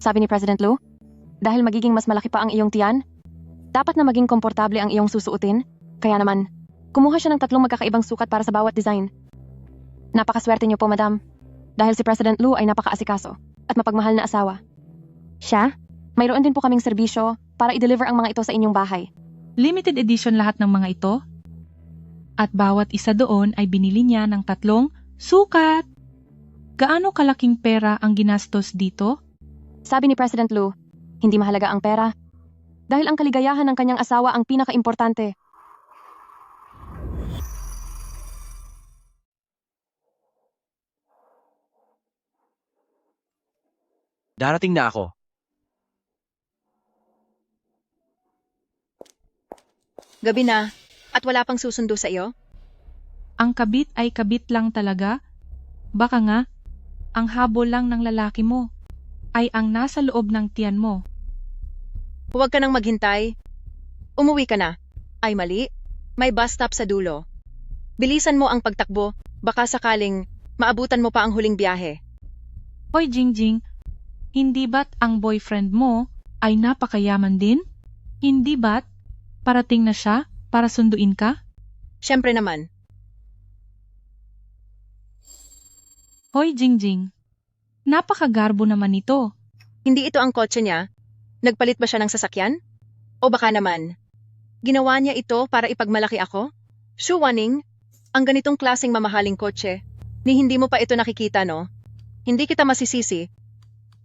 Sabi ni President Lu, dahil magiging mas malaki pa ang iyong tiyan, dapat na maging komportable ang iyong susuotin, kaya naman, kumuha siya ng 3 magkakaibang sukat para sa bawat design. Napakaswerte niyo po, madam, dahil si President Lu ay napakaasikaso at mapagmahal na asawa. Siya? Mayroon din po kaming serbisyo para i-deliver ang mga ito sa inyong bahay. Limited edition lahat ng mga ito? At bawat isa doon ay binili niya ng 3 sukat. Gaano kalaking pera ang ginastos dito? Sabi ni President Lu, hindi mahalaga ang pera. Dahil ang kaligayahan ng kanyang asawa ang pinaka-importante. Darating na ako. Gabi na, at wala pang susundo sa iyo? Ang kabit ay kabit lang talaga? Baka nga, ang habol lang ng lalaki mo ay ang nasa loob ng tiyan mo. Huwag ka nang maghintay. Umuwi ka na. Ay mali, may bus stop sa dulo. Bilisan mo ang pagtakbo, baka sakaling maabutan mo pa ang huling biyahe. Hoy Jingjing, hindi ba't ang boyfriend mo ay napakayaman din? Hindi ba't parating na siya para sunduin ka? Siyempre naman. Hoy Jingjing, napakagarbo naman ito. Hindi ito ang kotse niya? Nagpalit ba siya ng sasakyan? O baka naman, ginawa niya ito para ipagmalaki ako? Shuwaning, ang ganitong klaseng mamahaling kotse, ni hindi mo pa ito nakikita no? Hindi kita masisisi.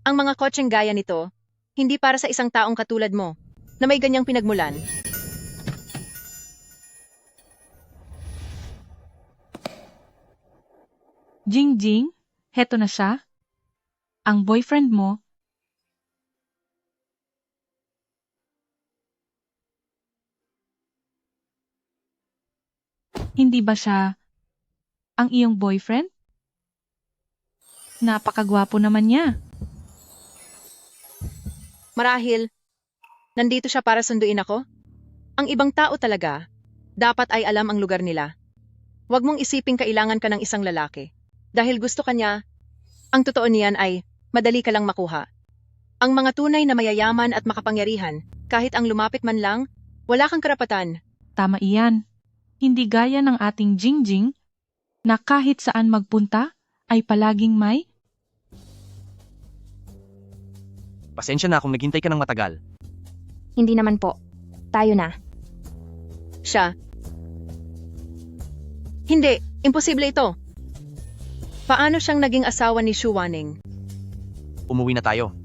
Ang mga kotseng gaya nito, hindi para sa isang taong katulad mo, na may ganyang pinagmulan. Jingjing, heto na siya. Ang boyfriend mo. Hindi ba siya ang iyong boyfriend? Napakagwapo naman niya. Marahil, nandito siya para sunduin ako? Ang ibang tao talaga, dapat ay alam ang lugar nila. Huwag mong isiping kailangan ka ng isang lalaki. Dahil gusto ka niya, ang totoo niyan ay madali ka lang makuha. Ang mga tunay na mayayaman at makapangyarihan, kahit ang lumapit man lang, wala kang karapatan. Tama iyan. Hindi gaya ng ating Jingjing na kahit saan magpunta ay palaging may Pasensya na kung naghintay ka ng matagal. Hindi naman po. Tayo na. Siya. Hindi, imposible ito. Paano siyang naging asawa ni Xu Waning? Umuwi na tayo.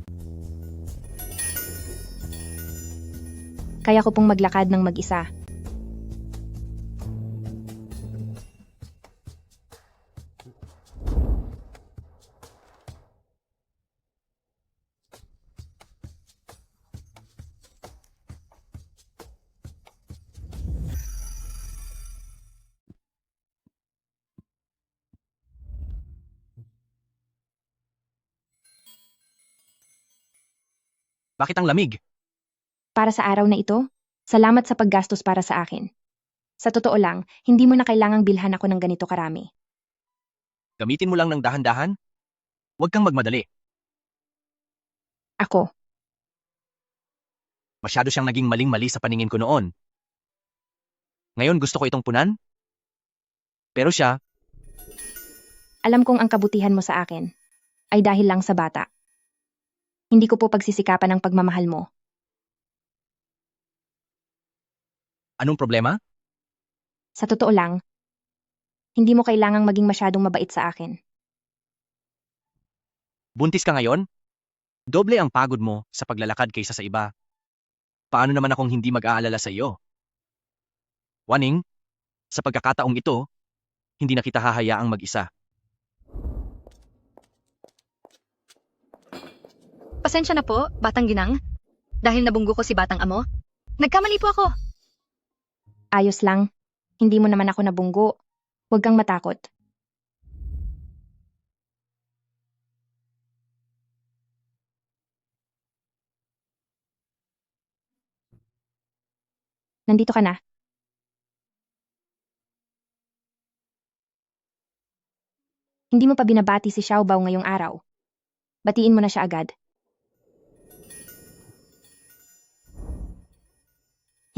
Kaya ko pong maglakad ng mag-isa. Bakit ang lamig? Para sa araw na ito, salamat sa paggastos para sa akin. Sa totoo lang, hindi mo na kailangang bilhan ako ng ganito karami. Gamitin mo lang ng dahan-dahan? Huwag kang magmadali. Ako, Masyado siyang naging maling-mali sa paningin ko noon. Ngayon gusto ko itong punan? Pero siya, alam kong ang kabutihan mo sa akin ay dahil lang sa bata. Hindi ko po pagsisikapan ang pagmamahal mo. anong problema? Sa totoo lang, hindi mo kailangang maging masyadong mabait sa akin. Buntis ka ngayon? Doble ang pagod mo sa paglalakad kaysa sa iba. Paano naman akong hindi mag-aalala sa iyo? Waning, sa pagkakataong ito, hindi na kita hahayaang mag-isa. Pasensya na po, Batang Ginang. Dahil nabunggo ko si Batang Amo. Nagkamali po ako. Ayos lang, hindi mo naman ako nabunggo. Huwag kang matakot. Nandito ka na. Hindi mo pa binabati si Xiaobao ngayong araw. Batiin mo na siya agad.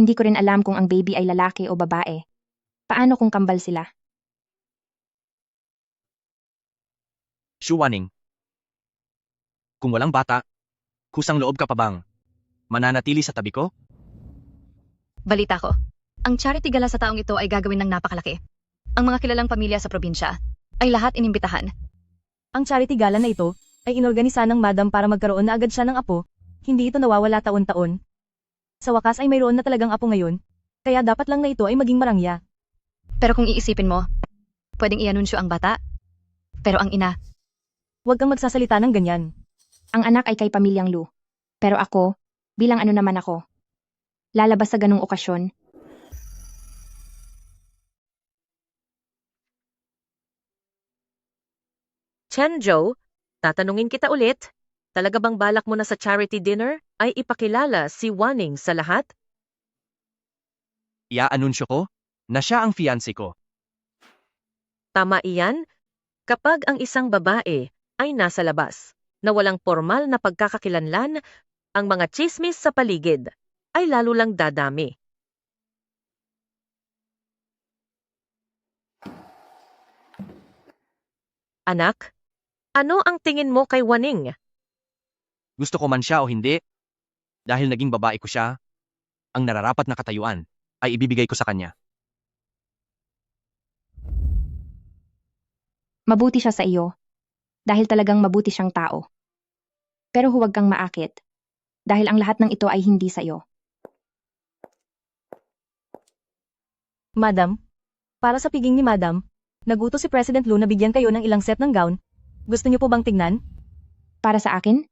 Hindi ko rin alam kung ang baby ay lalaki o babae. Paano kung kambal sila? Xu Waning. Kung walang bata, kusang loob ka pa bang mananatili sa tabi ko? Balita ko. Ang charity gala sa taong ito ay gagawin ng napakalaki. Ang mga kilalang pamilya sa probinsya ay lahat inimbitahan. Ang charity gala na ito ay inorganisa ng madam para magkaroon na agad siya ng apo. Hindi ito nawawala taon-taon. Sa wakas ay mayroon na talagang apo ngayon. Kaya dapat lang na ito ay maging marangya. Pero kung iisipin mo, pwedeng i-anunsyo ang bata. Pero ang ina, Huwag kang magsasalita ng ganyan. Ang anak ay kay pamilyang Lu. Pero ako, bilang ano naman ako, lalabas sa ganung okasyon. Chenjo, tatanungin kita ulit, talaga bang balak mo na sa charity dinner ay ipakilala si Waning sa lahat? Ia-anunsyo ko na siya ang fiancé ko. Tama iyan, kapag ang isang babae ay nasa labas na walang formal na pagkakakilanlan, ang mga chismis sa paligid ay lalo lang dadami. Anak, ano ang tingin mo kay Waning? Gusto ko man siya o hindi, dahil naging babae ko siya, ang nararapat na katayuan ay ibibigay ko sa kanya. Mabuti siya sa iyo, dahil talagang mabuti siyang tao. Pero huwag kang maakit, dahil ang lahat ng ito ay hindi sa iyo. Madam, para sa piging ni Madam, nagutos si President Lu na bigyan kayo ng ilang set ng gown. Gusto niyo po bang tignan? Para sa akin?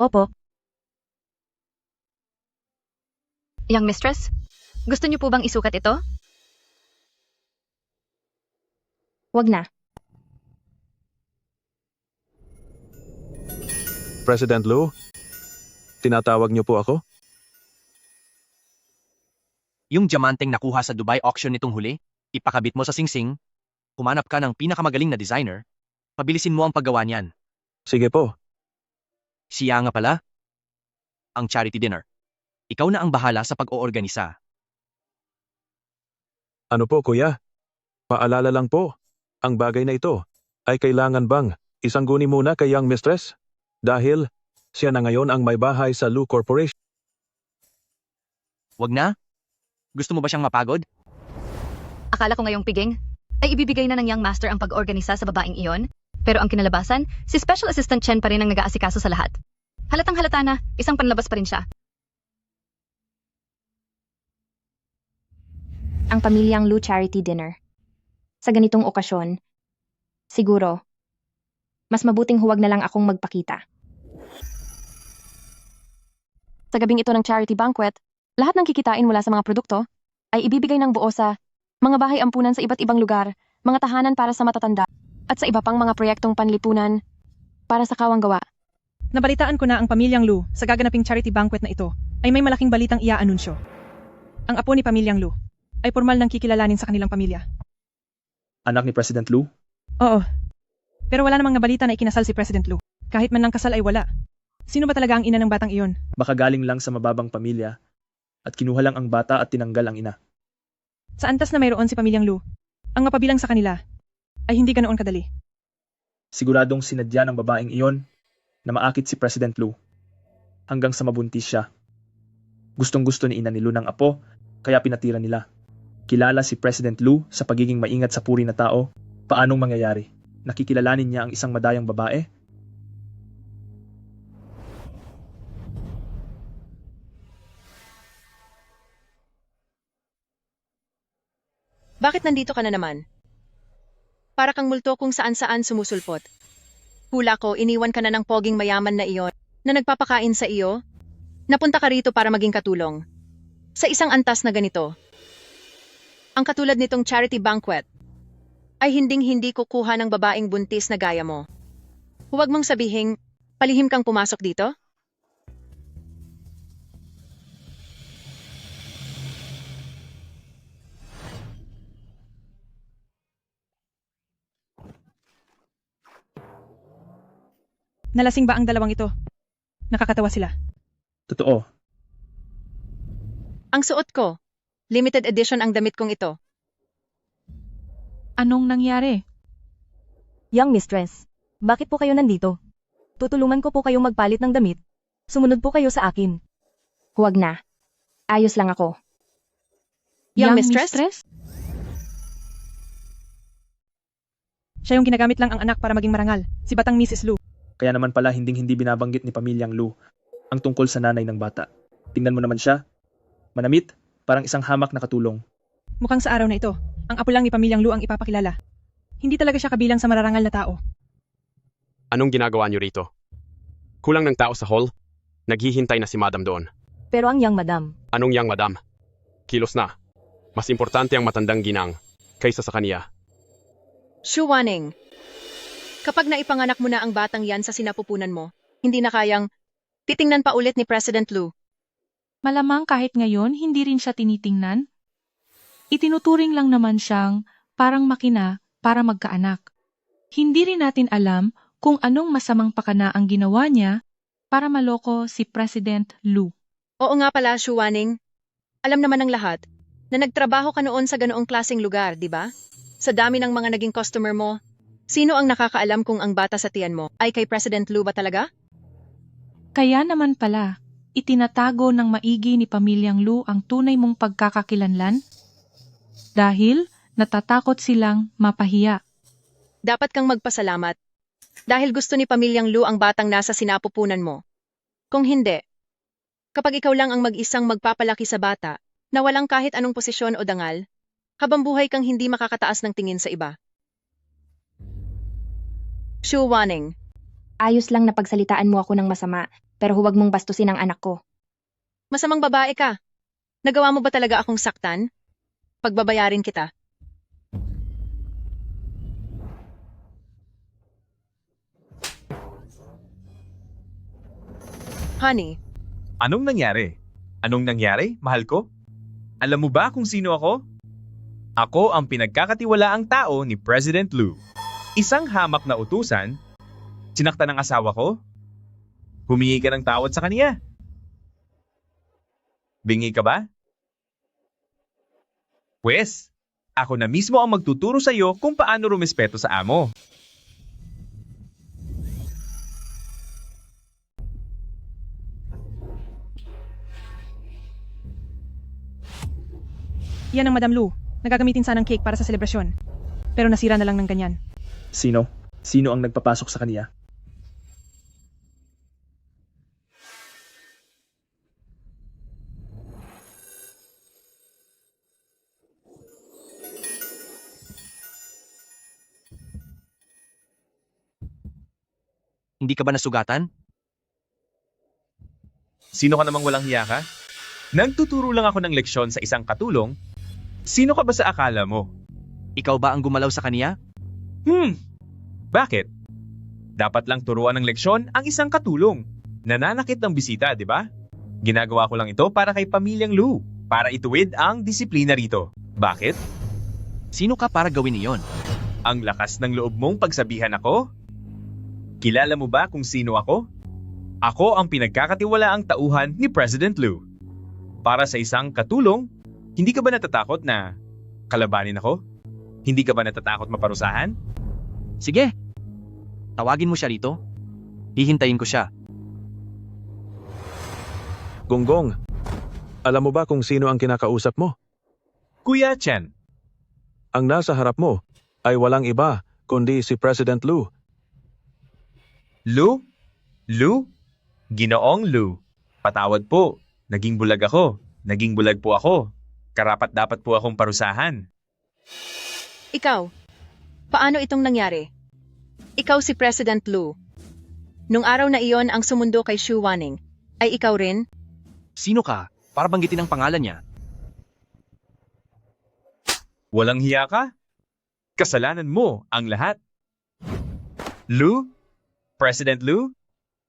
Opo. young mistress, gusto niyo po bang isukat ito? Huwag na. President Lu, Tinatawag niyo po ako? Yung diamanteng nakuha sa Dubai auction nitong huli, ipakabit mo sa singsing, humanap ka ng pinakamagaling na designer, pabilisin mo ang paggawa niyan. Sige po. Siya nga pala, ang charity dinner. Ikaw na ang bahala sa pag-oorganisa. Ano po kuya? Paalala lang po, ang bagay na ito ay kailangan bang isangguni muna kay young mistress? Dahil siya na ngayon ang may bahay sa Lu Corporation. Wag na? Gusto mo ba siyang mapagod? Akala ko ngayong piging ay ibibigay na ng young master ang pag-organisa sa babaeng iyon. Pero ang kinalabasan, si Special Assistant Chen pa rin ang nag-aasikaso sa lahat. Halatang halata na, isang panlabas pa rin siya. Ang pamilyang Lu Charity Dinner. Sa ganitong okasyon, siguro, mas mabuting huwag na lang akong magpakita. Sa gabing ito ng charity banquet, lahat ng kikitain mula sa mga produkto ay ibibigay ng buo sa mga bahay ampunan sa iba't ibang lugar, mga tahanan para sa matatanda, at sa iba pang mga proyektong panlipunan para sa kawanggawa. Nabalitaan ko na ang pamilyang Lu sa gaganaping charity banquet na ito ay may malaking balitang iaanunsyo. Ang apo ni pamilyang Lu ay formal nang kikilalanin sa kanilang pamilya. Anak ni President Lu? Oo. Pero wala namang nabalita na ikinasal si President Lu. Kahit man lang kasal ay wala. Sino ba talaga ang ina ng batang iyon? Baka galing lang sa mababang pamilya at kinuha lang ang bata at tinanggal ang ina. Sa antas na mayroon si pamilyang Lu, ang mapabilang sa kanila ay hindi ganoon kadali. Siguradong sinadya ng babaeng iyon na maakit si President Lu hanggang sa mabuntis siya. Gustong-gusto ni ina ni Lu ng apo kaya pinatira nila. Kilala si President Lu sa pagiging maingat sa puri na tao. Paanong mangyayari? Nakikilalanin niya ang isang madayang babae? Bakit nandito ka na naman? Para kang multo kung saan-saan sumusulpot. Hula ko, iniwan ka na ng poging mayaman na iyon na nagpapakain sa iyo. Napunta ka rito para maging katulong. Sa isang antas na ganito. Ang katulad nitong charity banquet ay hinding-hindi kukuha ng babaeng buntis na gaya mo. Huwag mong sabihing, palihim kang pumasok dito? Nalasing ba ang dalawang ito? Nakakatawa sila. Totoo. Ang suot ko, limited edition ang damit kong ito. Anong nangyari? Young mistress, bakit po kayo nandito? Tutulungan ko po kayong magpalit ng damit. Sumunod po kayo sa akin. Huwag na. Ayos lang ako. Young mistress? Siya yung ginagamit lang ang anak para maging marangal, si Batang Mrs. Lu. Kaya naman pala hinding-hindi binabanggit ni pamilyang Lu ang tungkol sa nanay ng bata. Tingnan mo naman siya. Manamit, parang isang hamak na katulong. Mukhang sa araw na ito, ang apo lang ni pamilyang Lu ang ipapakilala. Hindi talaga siya kabilang sa mararangal na tao. Anong ginagawa niyo rito? Kulang ng tao sa hall? Naghihintay na si madam doon. Pero ang young madam, Anong yang madam? Kilos na. Mas importante ang matandang ginang kaysa sa kaniya. Shuwaning. Kapag naipanganak mo na ang batang yan sa sinapupunan mo, hindi na kayang titingnan pa ulit ni President Lu. Malamang kahit ngayon hindi rin siya tinitingnan. Itinuturing lang naman siyang parang makina para magkaanak. Hindi rin natin alam kung anong masamang pakana ang ginawa niya para maloko si President Lu. Oo nga pala, Shuwaning. Alam naman ng lahat na nagtrabaho ka noon sa ganoong klaseng lugar, di ba? Sa dami ng mga naging customer mo, sino ang nakakaalam kung ang bata sa tiyan mo ay kay President Lu ba talaga? Kaya naman pala, itinatago ng maigi ni pamilyang Lu ang tunay mong pagkakakilanlan dahil natatakot silang mapahiya. Dapat kang magpasalamat dahil gusto ni pamilyang Lu ang batang nasa sinapupunan mo. Kung hindi, kapag ikaw lang ang mag-isang magpapalaki sa bata na walang kahit anong posisyon o dangal, habang buhay kang hindi makakataas ng tingin sa iba. Shuwaning. Ayos lang na pagsalitaan mo ako ng masama, pero huwag mong bastusin ang anak ko. Masamang babae ka. Nagawa mo ba talaga akong saktan? Pagbabayarin kita. Honey, Anong nangyari? Anong nangyari, mahal ko? Alam mo ba kung sino ako? Ako ang pinagkakatiwalaang tao ni President Lu. Isang hamak na utusan, sinaktan ng asawa ko, humingi ka ng tawad sa kaniya. Bingi ka ba? Pwes, ako na mismo ang magtuturo sa iyo kung paano rumespeto sa amo. Yan ang Madam Lu. Nagagamitin sanang cake para sa selebrasyon. Pero nasira na lang ng ganyan. Sino? Sino ang nagpapasok sa kaniya? Hindi ka ba nasugatan? Sino ka namang walang hiya ka? Nagtuturo lang ako ng leksyon sa isang katulong. Sino ka ba sa akala mo? Ikaw ba ang gumalaw sa kaniya? Bakit? Dapat lang turuan ng leksyon ang isang katulong. Nananakit ng bisita, di ba? Ginagawa ko lang ito para kay Pamilyang Lu, para ituwid ang disiplina rito. Bakit? Sino ka para gawin iyon? Ang lakas ng loob mong pagsabihan ako? Kilala mo ba kung sino ako? Ako ang pinagkakatiwalaang tauhan ni President Lu. Para sa isang katulong, hindi ka ba natatakot na kalabanin ako? Hindi ka ba natatakot maparusahan? Sige, tawagin mo siya rito. Hihintayin ko siya. Gonggong, alam mo ba kung sino ang kinakausap mo? Kuya Chen. Ang nasa harap mo ay walang iba kundi si President Lu. Lu? Lu? Ginoong Lu. Patawad po. Naging bulag ako. Naging bulag po ako. Karapat dapat po akong parusahan. Ikaw, paano itong nangyari? Ikaw si President Lu. Nung araw na iyon ang sumundo kay Xu Waning, ay ikaw rin? Sino ka? Para banggitin ang pangalan niya. Walang hiya ka? Kasalanan mo ang lahat. Lu? President Lu?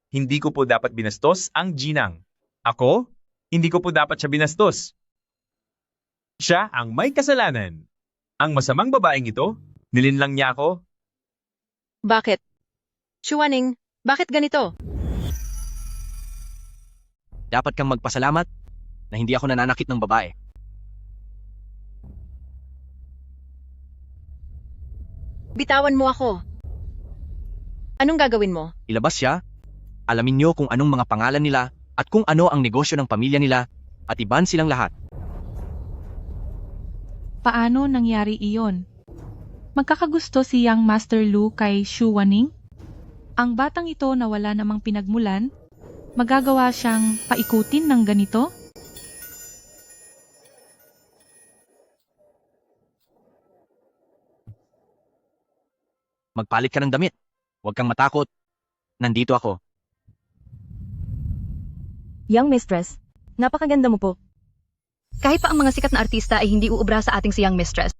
Hindi ko po dapat binastos ang ginang. Ako? Hindi ko po dapat siya binastos. Siya ang may kasalanan. Ang masamang babaeng ito, nilinlang niya ako. Bakit? Xu Waning, bakit ganito? Dapat kang magpasalamat na hindi ako nananakit ng babae. Bitawan mo ako. Anong gagawin mo? Ilabas siya, alamin niyo kung anong mga pangalan nila at kung ano ang negosyo ng pamilya nila at iban silang lahat. Paano nangyari iyon? Magkakagusto si Yang Master Lu kay Xu Waning? Ang batang ito na wala namang pinagmulan, magagawa siyang paikutin ng ganito? Magpalit ka ng damit. Huwag kang matakot. Nandito ako. Young mistress, napakaganda mo po. Kahit pa ang mga sikat na artista ay hindi uubra sa ating si Young Mistress.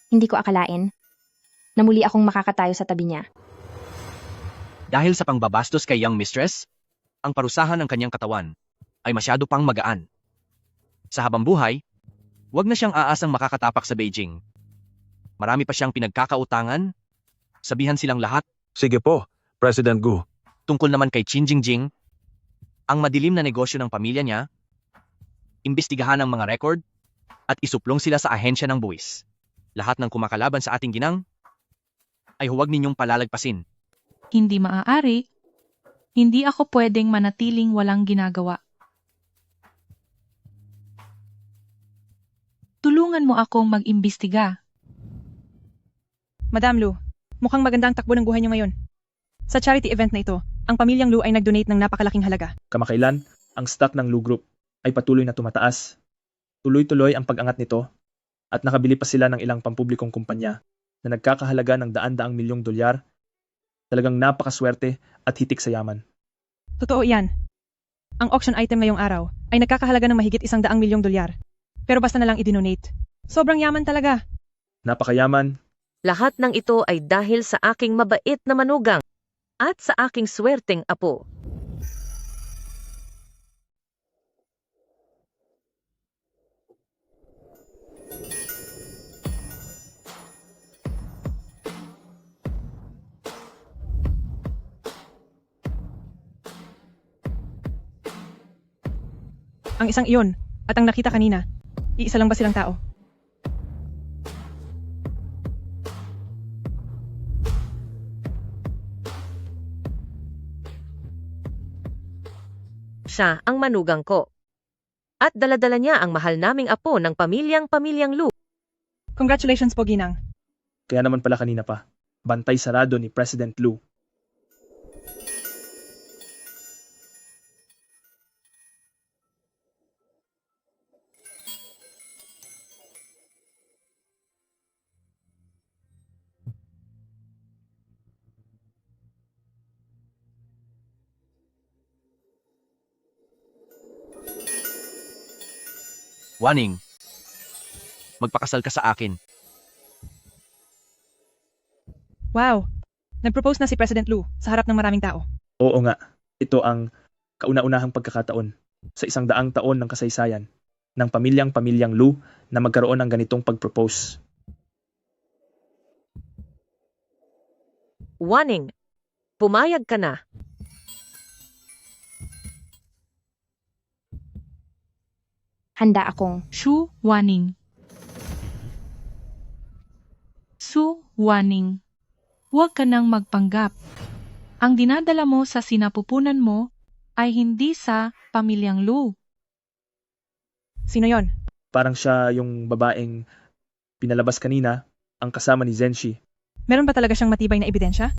Hindi ko akalain na muli akong makakatayo sa tabi niya. Dahil sa pangbabastos kay Young Mistress, ang parusahan ng kanyang katawan ay masyado pang magaan. Sa habang buhay, wag na siyang aasang makakatapak sa Beijing. Marami pa siyang pinagkakautangan. Sabihan silang lahat. Sige po, President Gu. Tungkol naman kay Qin Jingjing, ang madilim na negosyo ng pamilya niya, imbestigahan ang mga record, at isuplong sila sa ahensya ng buwis. Lahat ng kumakalaban sa ating ginang, ay huwag ninyong palalagpasin. Hindi maaari. Hindi ako pwedeng manatiling walang ginagawa. Tulungan mo akong mag-imbestiga. Madam Lu, mukhang maganda ang takbo ng buhay niyo ngayon. Sa charity event na ito, ang pamilyang Lu ay nag-donate ng napakalaking halaga. Kamakailan, ang stock ng Lu Group ay patuloy na tumataas. Tuloy-tuloy ang pag-angat nito at nakabili pa sila ng ilang pampublikong kumpanya na nagkakahalaga ng daan-daang milyong dolyar. Talagang napakaswerte at hitik sa yaman. Totoo yan. Ang auction item ngayong araw ay nagkakahalaga ng mahigit 100 milyong dolyar. Pero basta na lang i-donate. Sobrang yaman talaga. Napakayaman. Lahat ng ito ay dahil sa aking mabait na manugang. at sa aking swerteng apo. Ang isang iyon at ang nakita kanina, iisa lang ba silang tao? Siya ang manugang ko. At daladala niya ang mahal naming apo ng pamilyang Lu. Congratulations po, Ginang. Kaya naman pala kanina pa, bantay sarado ni President Lu. Waning, magpakasal ka sa akin. Wow! Nag-propose na si President Lu sa harap ng maraming tao. Oo nga, ito ang kauna-unahang pagkakataon sa 100 taon ng kasaysayan ng pamilyang Lu na magkaroon ng ganitong pag-propose. Waning, pumayag ka na. Handa akong Shu Waning. Su Waning. Huwag ka nang magpanggap. Ang dinadala mo sa sinapupunan mo ay hindi sa pamilyang Lu. Sino yon? Parang siya yung babaeng pinalabas kanina, ang kasama ni Zenshi. Meron ba talaga siyang matibay na ebidensya?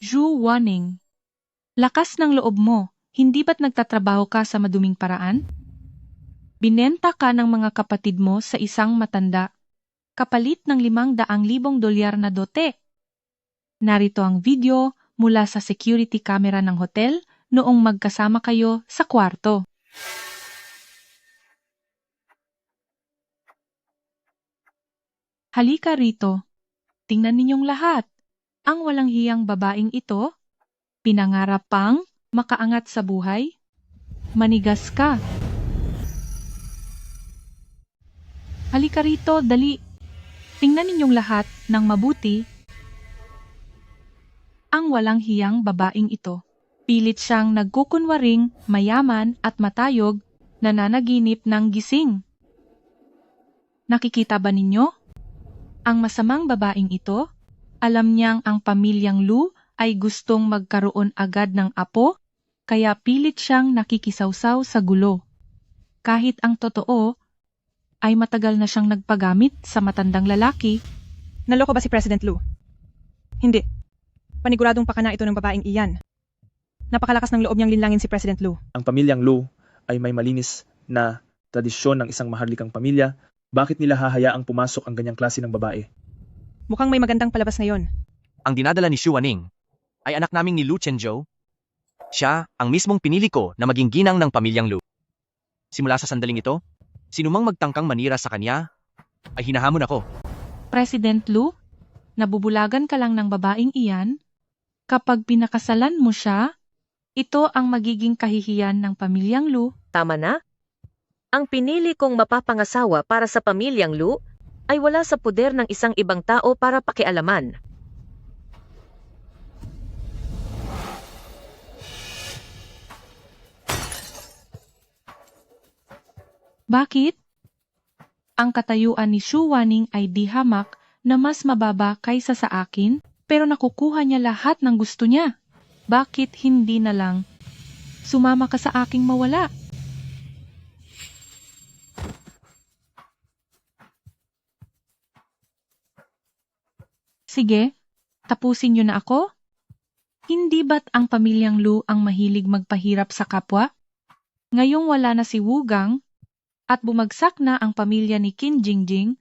Zhu Waning. Lakas ng loob mo, hindi ba't nagtatrabaho ka sa maduming paraan? Binenta ka ng mga kapatid mo sa isang matanda, kapalit ng $500,000 na dote. Narito ang video mula sa security camera ng hotel noong magkasama kayo sa kwarto. Halika rito. Tingnan ninyong lahat. Ang walang hiyang babaeng ito, pinangarap pang makaangat sa buhay. Manigas ka. Halika rito, dali. Tingnan ninyong lahat ng mabuti. Ang walang hiyang babaeng ito. Pilit siyang nagkukunwaring mayaman at matayog na nanaginip ng gising. Nakikita ba ninyo? Ang masamang babaeng ito, alam niyang ang pamilyang Lu ay gustong magkaroon agad ng apo, kaya pilit siyang nakikisawsaw sa gulo. Kahit ang totoo, ay matagal na siyang nagpagamit sa matandang lalaki. Naloko ba si President Lu? Hindi. Paniguradong pakana ito ng babaeng iyan. Napakalakas ng loob niyang linlangin si President Lu. Ang pamilyang Lu ay may malinis na tradisyon ng isang maharlikang pamilya. Bakit nila hahayaang pumasok ang ganyang klase ng babae? Mukhang may magandang palabas ngayon. Ang dinadala ni Xu Waning ay anak naming ni Lu Chenzhou. Siya ang mismong pinili ko na maging ginang ng pamilyang Lu. Simula sa sandaling ito, sinumang magtangkang manira sa kanya ay hinahamon ako. President Lu, nabubulagan ka lang ng babaeng iyan. Kapag pinakasalan mo siya, ito ang magiging kahihiyan ng pamilyang Lu. Tama na? Ang pinili kong mapapangasawa para sa pamilyang Lu ay wala sa puder ng isang ibang tao para pakialaman. Bakit? Ang katayuan ni Xu Waning ay di hamak na mas mababa kaysa sa akin, pero nakukuha niya lahat ng gusto niya. Bakit hindi na lang sumama ka sa aking mawala? Sige, tapusin niyo na ako? Hindi ba't ang pamilyang Lu ang mahilig magpahirap sa kapwa? Ngayong wala na si Wu Gang, at bumagsak na ang pamilya ni Qin Jingjing,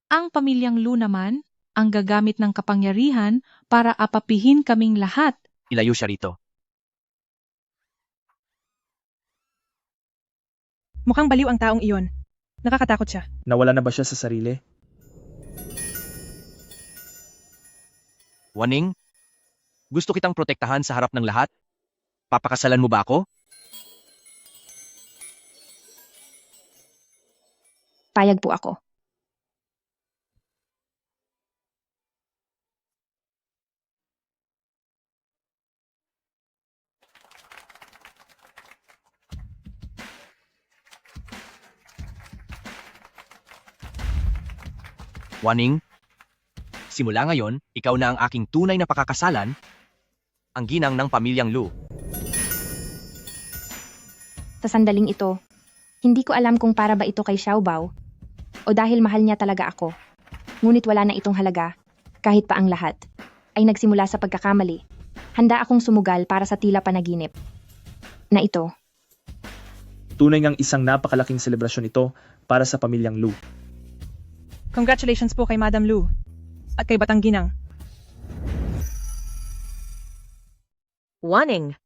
ang pamilyang Lu naman ang gagamit ng kapangyarihan para apapihin kaming lahat. Ilayo siya rito. Mukhang baliw ang taong iyon. Nakakatakot siya. Nawala na ba siya sa sarili? Waning, Gusto kitang protektahan sa harap ng lahat? Papakasalan mo ba ako? Payag po ako. Waning, simula ngayon, ikaw na ang aking tunay na pakakasalan, ang ginang ng pamilyang Lu. Sa sandaling ito, hindi ko alam kung para ba ito kay Xiaobao o dahil mahal niya talaga ako. Ngunit wala na itong halaga, kahit pa ang lahat ay nagsimula sa pagkakamali. Handa akong sumugal para sa tila panaginip na ito. Tunay ngang isang napakalaking selebrasyon ito para sa pamilyang Lu. Congratulations po kay Madam Lu at kay Batang Ginang. Waning.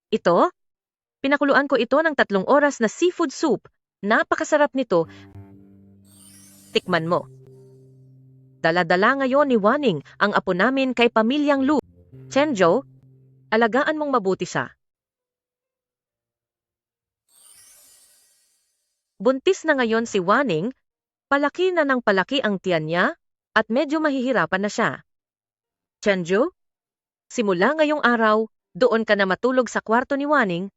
Ito? Pinakuluan ko ito ng 3 oras na seafood soup. Napakasarap nito. Tikman mo. Dala-dala ngayon ni Waning ang apo namin kay pamilyang Lu. Chenjo, alagaan mong mabuti siya. Buntis na ngayon si Waning, palaki na ng palaki ang tiyan niya at medyo mahihirapan na siya. Chenjo, simula ngayong araw, doon ka na matulog sa kwarto ni Waning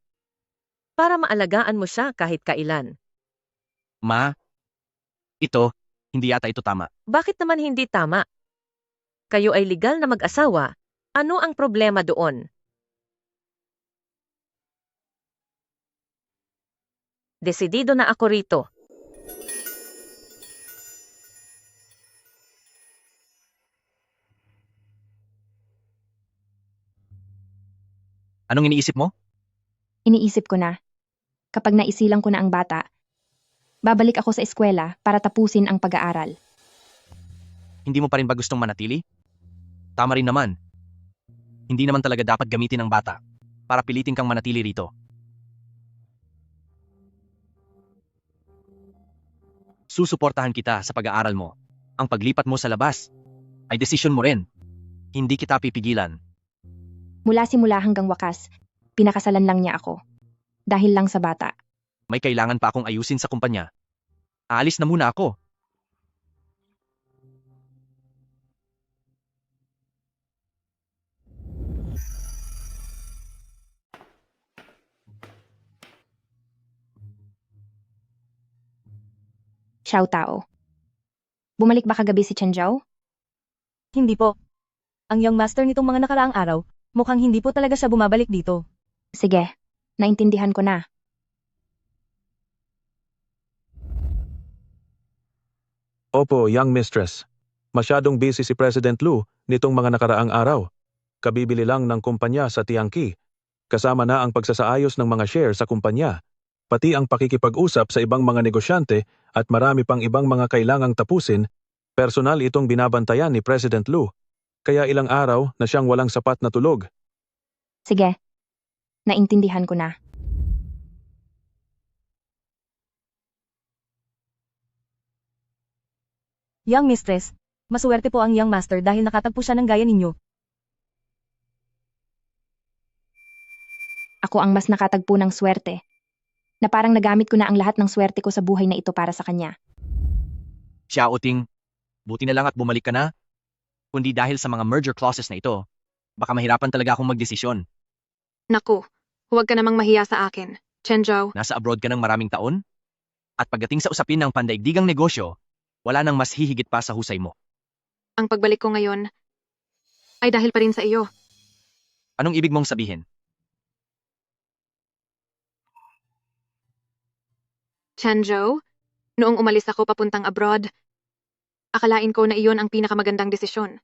para maalagaan mo siya kahit kailan. Ma, hindi yata ito tama. Bakit naman hindi tama? Kayo ay legal na mag-asawa. Ano ang problema doon? Desidido na ako rito. Anong iniisip mo? Iniisip ko na. Kapag naisilang ko na ang bata, babalik ako sa eskwela para tapusin ang pag-aaral. Hindi mo pa rin ba gustong manatili? Tama rin naman. Hindi naman talaga dapat gamitin ang bata para pilitin kang manatili rito. Susuportahan kita sa pag-aaral mo. Ang paglipat mo sa labas ay desisyon mo rin. Hindi kita pipigilan. Mula simula hanggang wakas, pinakasalan lang niya ako. Dahil lang sa bata. May kailangan pa akong ayusin sa kumpanya. Aalis na muna ako. Xiao Tao. Bumalik ba kagabi si Chen Zhao? Hindi po. Ang young master nitong mga nakaraang araw, mukhang hindi po talaga siya bumabalik dito. Sige, naintindihan ko na. Opo, young mistress. Masyadong busy si President Lu nitong mga nakaraang araw. Kabibili lang ng kumpanya sa Tiangqi. Kasama na ang pagsasaayos ng mga share sa kumpanya. Pati ang pakikipag-usap sa ibang mga negosyante at marami pang ibang mga kailangang tapusin. Personal itong binabantayan ni President Lu. Kaya ilang araw na siyang walang sapat na tulog. Sige, naintindihan ko na. Young mistress, masuwerte po ang young master dahil nakatagpo siya ng gaya ninyo. Ako ang mas nakatagpo ng swerte. Na parang nagamit ko na ang lahat ng swerte ko sa buhay na ito para sa kanya. Xiao Ting, buti na lang at bumalik ka na. Kundi dahil sa mga merger clauses na ito, baka mahirapan talaga akong magdesisyon. Naku, huwag ka namang mahiya sa akin. Chen Zhao, Nasa abroad ka ng maraming taon? At pagdating sa usapin ng pandaigdigang negosyo, wala nang mas hihigit pa sa husay mo. ang pagbalik ko ngayon ay dahil pa rin sa iyo. Anong ibig mong sabihin? Chen Zhao, noong umalis ako papuntang abroad, akalain ko na iyon ang pinakamagandang desisyon.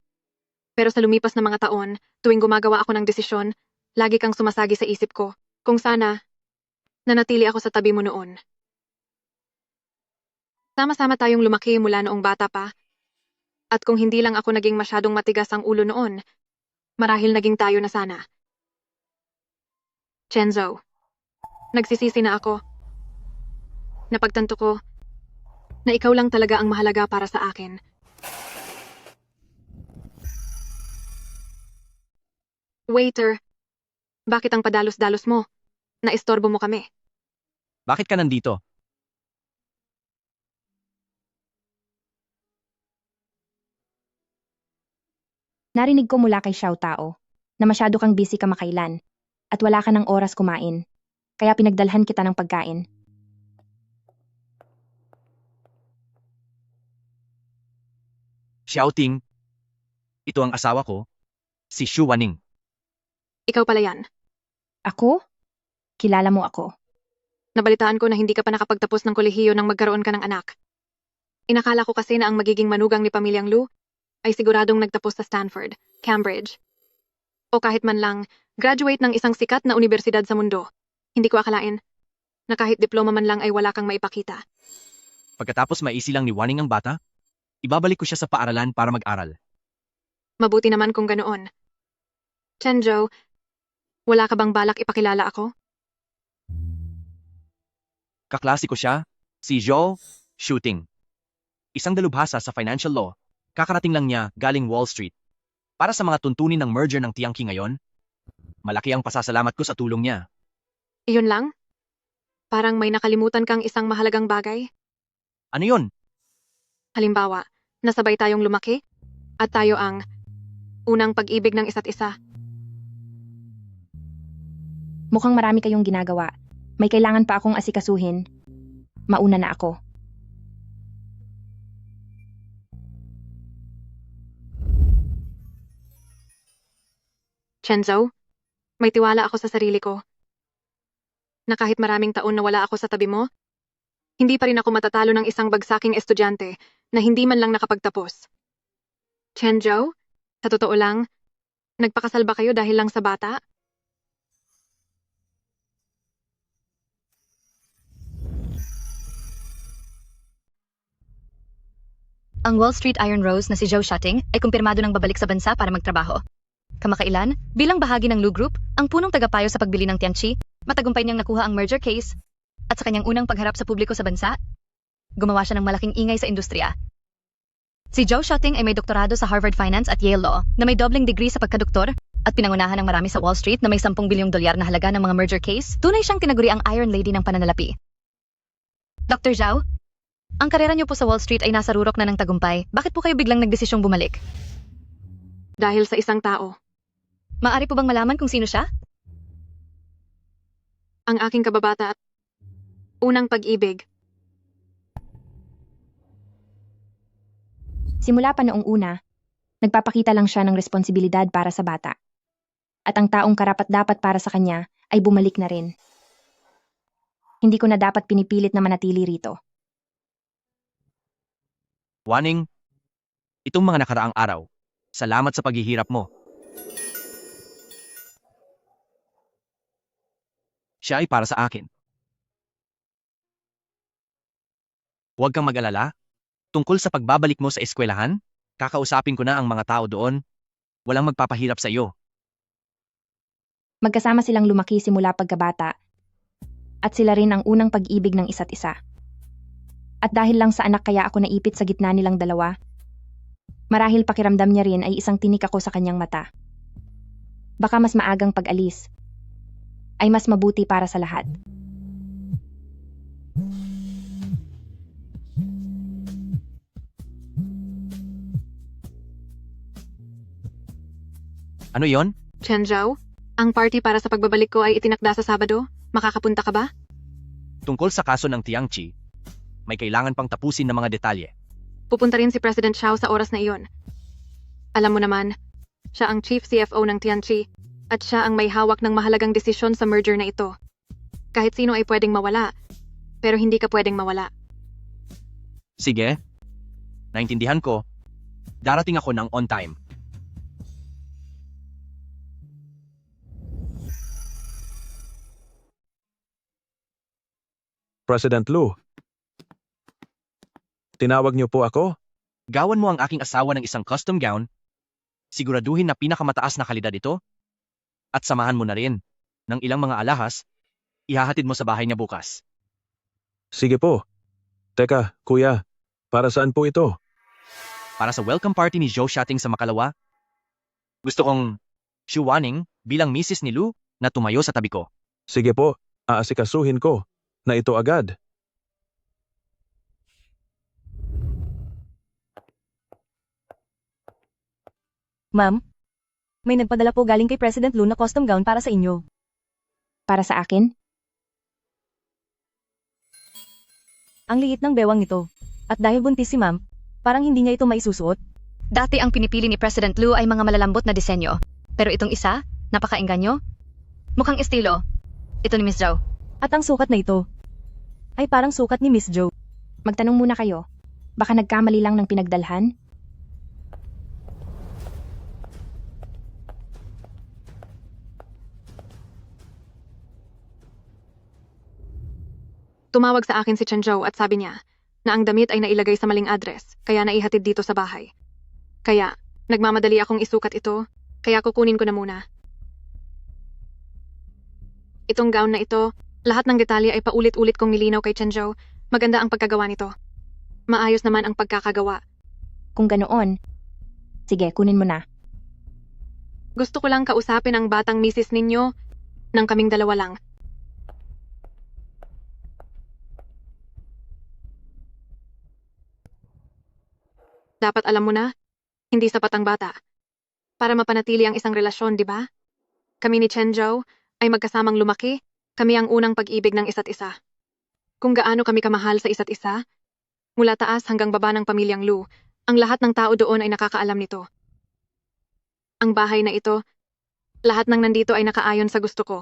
Pero sa lumipas na mga taon, tuwing gumagawa ako ng desisyon, lagi kang sumasagi sa isip ko. Kung sana, nanatili ako sa tabi mo noon. Sama-sama tayong lumaki mula noong bata pa. At kung hindi lang ako naging masyadong matigas ang ulo noon, marahil naging tayo na sana. Chen Zhao, nagsisisi na ako. Napagtanto ko na ikaw lang talaga ang mahalaga para sa akin. Waiter, bakit ang padalos-dalos mo? Naistorbo mo kami. Bakit ka nandito? Narinig ko mula kay Xiao Tao na masyado kang busy kamakailan at wala ka ng oras kumain. Kaya pinagdalhan kita ng pagkain. Xiaoting, ito ang asawa ko, si Xu Waning. Ikaw pala yan. Ako? Kilala mo ako. Nabalitaan ko na hindi ka pa nakapagtapos ng kolehiyo nang magkaroon ka ng anak. Inakala ko kasi na ang magiging manugang ni Pamilyang Lu ay siguradong nagtapos sa Stanford, Cambridge, o kahit man lang graduate ng isang sikat na universidad sa mundo. Hindi ko akalain na kahit diploma man lang ay wala kang maipakita. Pagkatapos maisi lang ni Waning ang bata, ibabalik ko siya sa paaralan para mag-aral. Mabuti naman kung ganoon. Chenjo, wala ka bang balak ipakilala ako? Kaklase ko siya, si Zhou Shooting. Isang dalubhasa sa financial law, kakarating lang niya galing Wall Street. Para sa mga tuntunin ng merger ng Tiangqi ngayon, malaki ang pasasalamat ko sa tulong niya. Iyon lang? Parang may nakalimutan kang isang mahalagang bagay? Ano yun? Halimbawa, nasabay tayong lumaki at tayo ang unang pag-ibig ng isa't isa. Mukhang marami kayong ginagawa. May kailangan pa akong asikasuhin. Mauna na ako. Chenzo, may tiwala ako sa sarili ko. Na kahit maraming taon na wala ako sa tabi mo, hindi pa rin ako matatalo ng isang bagsaking estudyante na hindi man lang nakapagtapos. Chenzo, sa totoo lang, nagpakasal ba kayo dahil lang sa bata? Ang Wall Street Iron Rose na si Zhou Shutting ay kumpirmado ng babalik sa bansa para magtrabaho. Kamakailan, bilang bahagi ng Lu Group, ang punong tagapayo sa pagbili ng Tiangqi, matagumpay niyang nakuha ang merger case, at sa kanyang unang pagharap sa publiko sa bansa, gumawa siya ng malaking ingay sa industriya. Si Zhou Shutting ay may doktorado sa Harvard Finance at Yale Law na may doubling degree sa pagkadoktor at pinangunahan ng marami sa Wall Street na may 10 bilyong dolyar na halaga ng mga merger case. Tunay siyang tinaguri ang Iron Lady ng pananalapi. Dr. Zhao, ang karera niyo po sa Wall Street ay nasa rurok na ng tagumpay. Bakit po kayo biglang nagdesisyong bumalik? Dahil sa isang tao. Maari po bang malaman kung sino siya? Ang aking kababata at unang pag-ibig. Simula pa noong una, nagpapakita lang siya ng responsibilidad para sa bata. At ang taong karapat-dapat para sa kanya ay bumalik na rin. Hindi ko na dapat pinipilit na manatili rito. Waning, itong mga nakaraang araw, salamat sa paghihirap mo. Siya ay para sa akin. Huwag kang mag-alala. Tungkol sa pagbabalik mo sa eskwelahan, kakausapin ko na ang mga tao doon. Walang magpapahirap sa iyo. Magkasama silang lumaki simula pagkabata. At sila rin ang unang pag-ibig ng isa't isa. At dahil lang sa anak kaya ako naipit sa gitna nilang dalawa, marahil pakiramdam niya rin ay isang tinik ako sa kanyang mata. Baka mas maagang pag-alis ay mas mabuti para sa lahat. Ano yon? Chenjo, ang party para sa pagbabalik ko ay itinakda sa Sabado. Makakapunta ka ba? Tungkol sa kaso ng Tiangqi, may kailangan pang tapusin na mga detalye. Pupunta rin si President Xiao sa oras na iyon. Alam mo naman, siya ang Chief CFO ng Tiangqi at siya ang may hawak ng mahalagang desisyon sa merger na ito. Kahit sino ay pwedeng mawala, pero hindi ka pwedeng mawala. Sige, naintindihan ko. Darating ako ng on time. President Lu, tinawag niyo po ako? Gawan mo ang aking asawa ng isang custom gown, siguraduhin na pinakamataas na kalidad ito, at samahan mo na rin ng ilang mga alahas, ihahatid mo sa bahay niya bukas. Sige po. Teka, kuya, para saan po ito? Para sa welcome party ni Zhou Shutting sa Makalawa. Gusto kong Xu Waning, bilang misis ni Lou na tumayo sa tabi ko. Sige po, aasikasuhin ko na ito agad. Ma'am, may nagpadala po galing kay President Lou na custom gown para sa inyo. Para sa akin? Ang liit ng bewang ito. At dahil buntis si ma'am, parang hindi niya ito maisusuot. Dati ang pinipili ni President Lou ay mga malalambot na disenyo. Pero itong isa, napakaengganyo. Mukhang estilo. Ito ni Miss Zhao. At ang sukat na ito ay parang sukat ni Miss Zhao. Magtanong muna kayo. Baka nagkamali lang ng pinagdalhan? Tumawag sa akin si Chen Zhou at sabi niya na ang damit ay nailagay sa maling address, kaya naihatid dito sa bahay. Kaya, nagmamadali akong isukat ito, kaya kukunin ko na muna. Itong gown na ito, lahat ng detalye ay paulit-ulit kong nilinaw kay Chen Zhou. Maganda ang pagkagawa nito. Maayos naman ang pagkakagawa. Kung ganoon, sige, kunin mo na. Gusto ko lang kausapin ang batang misis ninyo nang kaming dalawa lang. Dapat alam mo na, hindi sapat ang bata. Para mapanatili ang isang relasyon, di ba? Kami ni Chen Zhou ay magkasamang lumaki, kami ang unang pag-ibig ng isa't isa. Kung gaano kami kamahal sa isa't isa, mula taas hanggang baba ng pamilyang Lu, ang lahat ng tao doon ay nakakaalam nito. Ang bahay na ito, lahat ng nandito ay nakaayon sa gusto ko.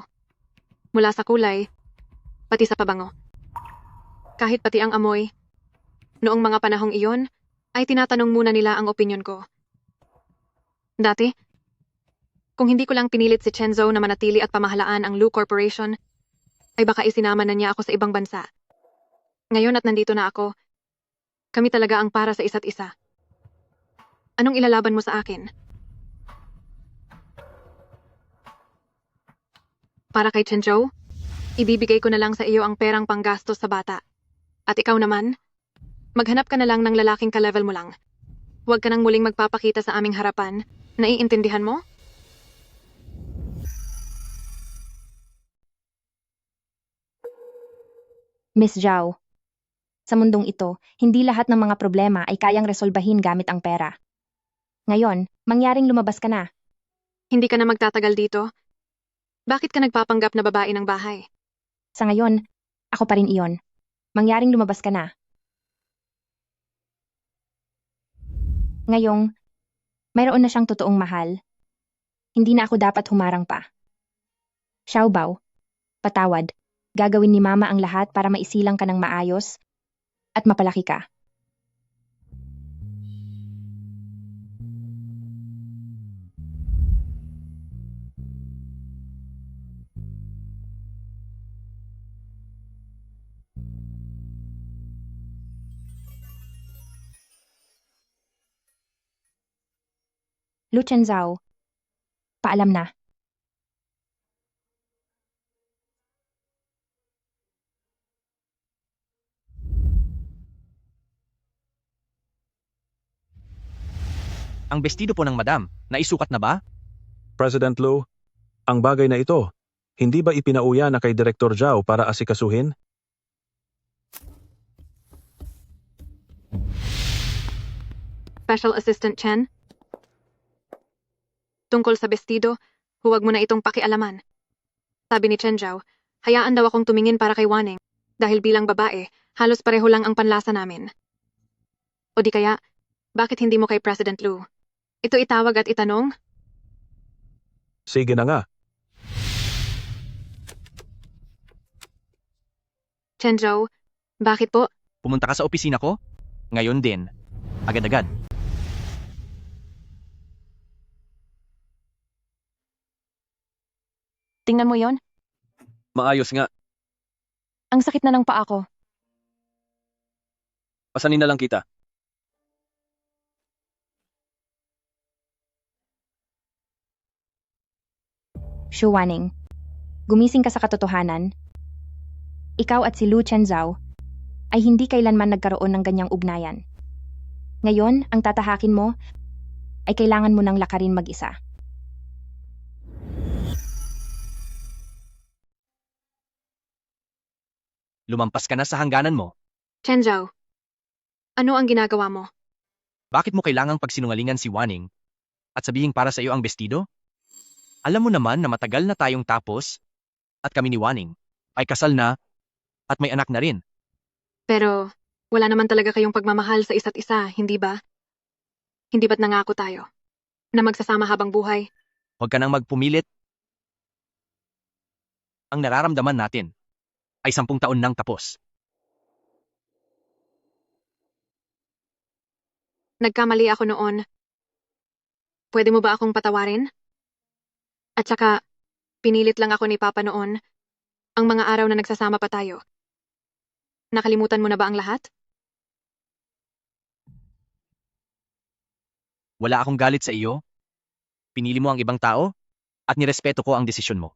Mula sa kulay, pati sa pabango. Kahit pati ang amoy. Noong mga panahong iyon, ay tinatanong muna nila ang opinyon ko. Dati, kung hindi ko lang pinilit si Chen Zhou na manatili at pamahalaan ang Lu Corporation, ay baka isinama na niya ako sa ibang bansa. Ngayon at nandito na ako, kami talaga ang para sa isa't isa. Anong ilalaban mo sa akin? Para kay Chen Zhou, ibibigay ko na lang sa iyo ang perang panggastos sa bata. At ikaw naman, maghanap ka na lang ng lalaking ka-level mo lang. Huwag ka nang muling magpapakita sa aming harapan. Naiintindihan mo? Miss Zhao, sa mundong ito, hindi lahat ng mga problema ay kayang resolbahin gamit ang pera. Ngayon, mangyaring lumabas ka na. Hindi ka na magtatagal dito? Bakit ka nagpapanggap na babae ng bahay? Sa ngayon, ako pa rin iyon. Mangyaring lumabas ka na. Ngayong, mayroon na siyang totoong mahal. Hindi na ako dapat humarang pa. Xiaobao, patawad. Gagawin ni Mama ang lahat para maisilang ka ng maayos at mapalaki ka. Lu Chenzhou, paalam na. Ang bestido po ng madam, naisukat na ba? President Lou, ang bagay na ito, hindi ba ipinauya na kay Director Zhao para asikasuhin? Special Assistant Chen? Tungkol sa bestido, huwag mo na itong pakialaman. Sabi ni Chen Zhao, hayaan daw akong tumingin para kay Wanning, dahil bilang babae, halos pareho lang ang panlasa namin. O di kaya, bakit hindi mo kay President Lou? Ito itawag at itanong? Sige na nga. Chen Zhao, bakit po? Pumunta ka sa opisina ko? Ngayon din. Agad-agad. Tingnan mo yon. Maayos nga. Ang sakit na ng paa ko. Pasanin na lang kita. Shu Wanning, gumising ka sa katotohanan. Ikaw at si Lu Chenzhou ay hindi kailanman nagkaroon ng ganyang ugnayan. Ngayon, ang tatahakin mo ay kailangan mo nang lakarin mag-isa. Lumampas ka na sa hangganan mo. Chen Zhao, ano ang ginagawa mo? Bakit mo kailangang pagsinungalingan si Wanning at sabihing para sa iyo ang bestido? Alam mo naman na matagal na tayong tapos at kami ni Wanning ay kasal na at may anak na rin. Pero wala naman talaga kayong pagmamahal sa isa't isa, hindi ba? Hindi ba't nangako tayo na magsasama habang buhay? Huwag ka nang magpumilit. Ang nararamdaman natin ay 10 taon nang tapos. Nagkamali ako noon. Pwede mo ba akong patawarin? At saka, pinilit lang ako ni Papa noon ang mga araw na nagsasama pa tayo. Nakalimutan mo na ba ang lahat? Wala akong galit sa iyo. Pinili mo ang ibang tao at nirespeto ko ang desisyon mo.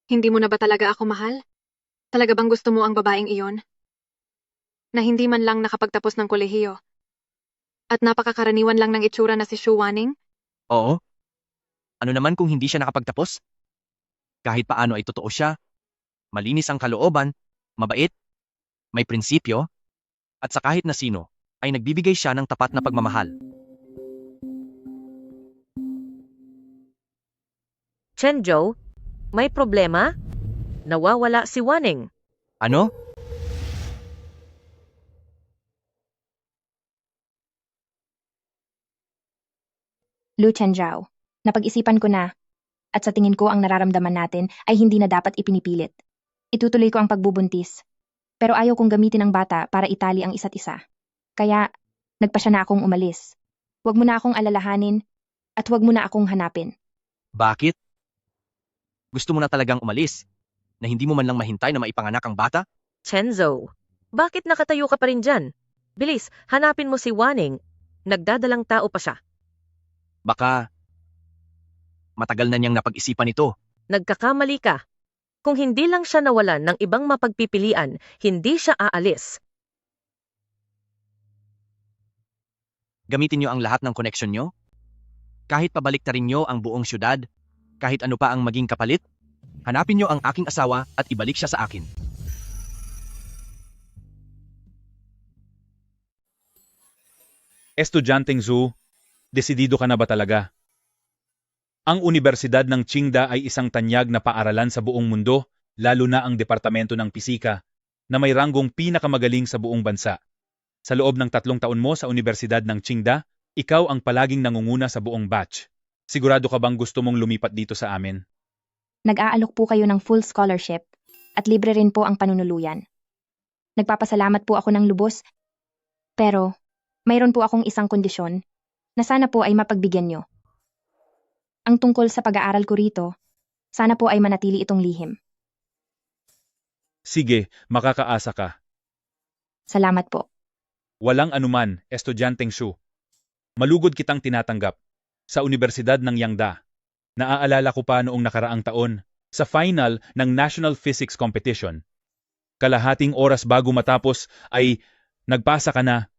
Hindi mo na ba talaga ako mahal? Talaga bang gusto mo ang babaeng iyon? Na hindi man lang nakapagtapos ng kolehiyo. At napakakaraniwan lang ng itsura na si Shu Wanning? Oo. Ano naman kung hindi siya nakapagtapos? Kahit paano ay totoo siya. Malinis ang kalooban, mabait, may prinsipyo, at sa kahit na sino ay nagbibigay siya ng tapat na pagmamahal. Chen Zhou, may problema? Nawawala si Wanning. Ano? Lu Chenjiao, napag-isipan ko na. At sa tingin ko ang nararamdaman natin ay hindi na dapat ipinipilit. Itutuloy ko ang pagbubuntis. Pero ayaw kong gamitin ang bata para itali ang isa't isa. Kaya, nagpasya na akong umalis. Huwag mo na akong alalahanin at huwag mo na akong hanapin. Bakit? Gusto mo na talagang umalis? Na hindi mo man lang mahintay na maipanganak ang bata? Chen Zhou, bakit nakatayo ka pa rin dyan? Bilis, hanapin mo si Wanning. Nagdadalang tao pa siya. Baka matagal na niyang napag-isipan ito. Nagkakamali ka. Kung hindi lang siya nawalan ng ibang mapagpipilian, hindi siya aalis. Gamitin niyo ang lahat ng koneksyon niyo? Kahit pabaliktarin niyo ang buong syudad, kahit ano pa ang maging kapalit, hanapin niyo ang aking asawa at ibalik siya sa akin. Estudyanteng Zhu, desidido ka na ba talaga? Ang Universidad ng Qingda ay isang tanyag na paaralan sa buong mundo, lalo na ang Departamento ng Pisika, na may ranggong pinakamagaling sa buong bansa. Sa loob ng 3 taon mo sa Universidad ng Qingda, ikaw ang palaging nangunguna sa buong batch. Sigurado ka bang gusto mong lumipat dito sa amin? Nag-aalok po kayo ng full scholarship at libre rin po ang panunuluyan. Nagpapasalamat po ako ng lubos, pero mayroon po akong isang kondisyon na sana po ay mapagbigyan nyo. Ang tungkol sa pag-aaral ko rito, sana po ay manatili itong lihim. Sige, makakaasa ka. Salamat po. Walang anuman, Estudyanteng Shu. Malugod kitang tinatanggap. Sa Universidad ng Yangda. Naaalala ko pa noong nakaraang taon, sa final ng National Physics Competition. Kalahating oras bago matapos ay nagpasa ka na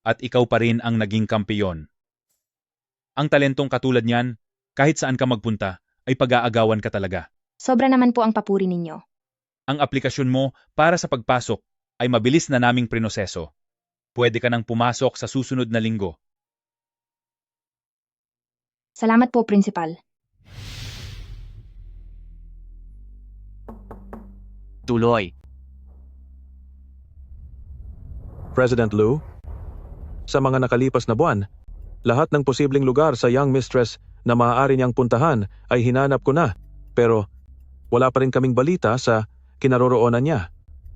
at ikaw pa rin ang naging kampiyon. Ang talentong katulad niyan, kahit saan ka magpunta, ay pag-aagawan ka talaga. Sobra naman po ang papuri ninyo. Ang aplikasyon mo para sa pagpasok ay mabilis na naming prinoseso. Pwede ka nang pumasok sa susunod na linggo. Salamat po, Principal. Tuloy. President Lu, sa mga nakalipas na buwan, lahat ng posibleng lugar sa young mistress na maaari niyang puntahan ay hinanap ko na, pero wala pa rin kaming balita sa kinaroroonan niya.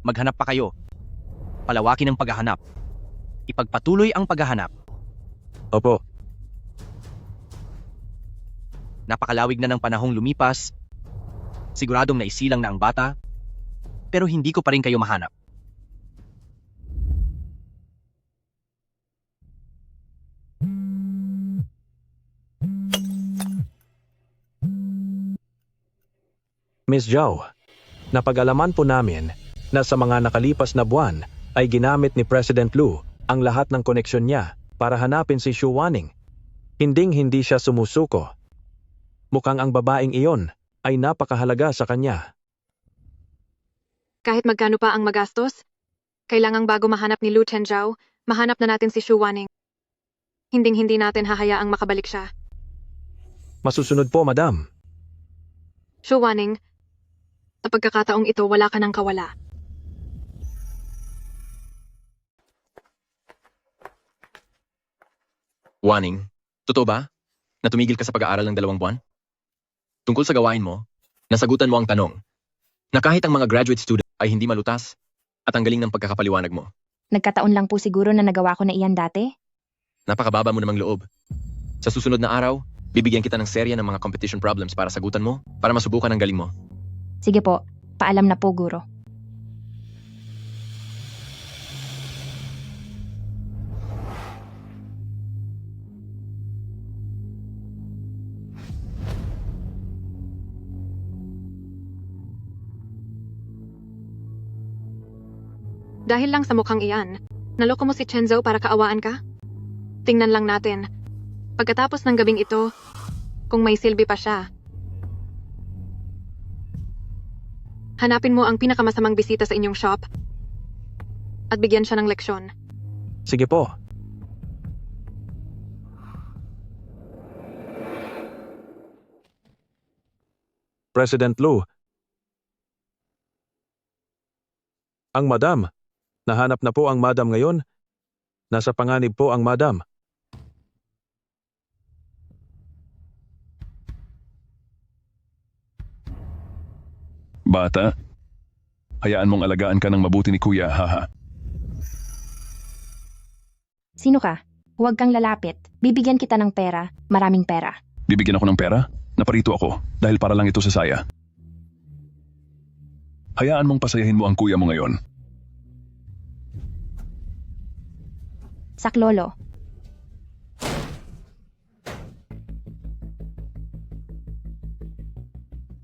Maghanap pa kayo. Palawakin ang paghahanap. Ipagpatuloy ang paghahanap. Opo. Napakalawig na ng panahong lumipas. Siguradong naisilang na ang bata, pero hindi ko pa rin kayo mahanap. Miss Zhao, napag-alaman po namin na sa mga nakalipas na buwan ay ginamit ni President Lu ang lahat ng koneksyon niya para hanapin si Shu Wanning. Hinding-hindi siya sumusuko. Mukhang ang babaeng iyon ay napakahalaga sa kanya. Kahit magkano pa ang magastos, kailangang bago mahanap ni Lu Chenjiao, mahanap na natin si Xu Wanning. Hinding-hindi natin hahayaang makabalik siya. Masusunod po, madam. Xu Wanning, sa pagkakataong ito wala ka ng kawala. Wanning, totoo ba na tumigil ka sa pag-aaral ng 2 buwan? Tungkol sa gawain mo, nasagutan mo ang tanong na kahit ang mga graduate student ay hindi malutas at ang galing ng pagkakapaliwanag mo. Nagkataon lang po siguro na nagawa ko na iyan dati. Napakababa mo namang loob. Sa susunod na araw, bibigyan kita ng serya ng mga competition problems para sagutan mo, para masubukan ang galing mo. Sige po, paalam na po, guro. Dahil lang sa mukhang iyan, naloko mo si Chenzo para kaawaan ka? Tingnan lang natin. Pagkatapos ng gabing ito, kung may silbi pa siya. Hanapin mo ang pinakamasamang bisita sa inyong shop at bigyan siya ng leksyon. Sige po. President Lu. Ang madam. Nahanap na po ang madam ngayon. Nasa panganib po ang madam. Bata, hayaan mong alagaan ka ng mabuti ni Kuya, haha. Sino ka? Huwag kang lalapit. Bibigyan kita ng pera, maraming pera. Bibigyan ako ng pera? Naparito ako dahil para lang ito sa saya. Hayaan mong pasayahin mo ang kuya mo ngayon. Saklolo.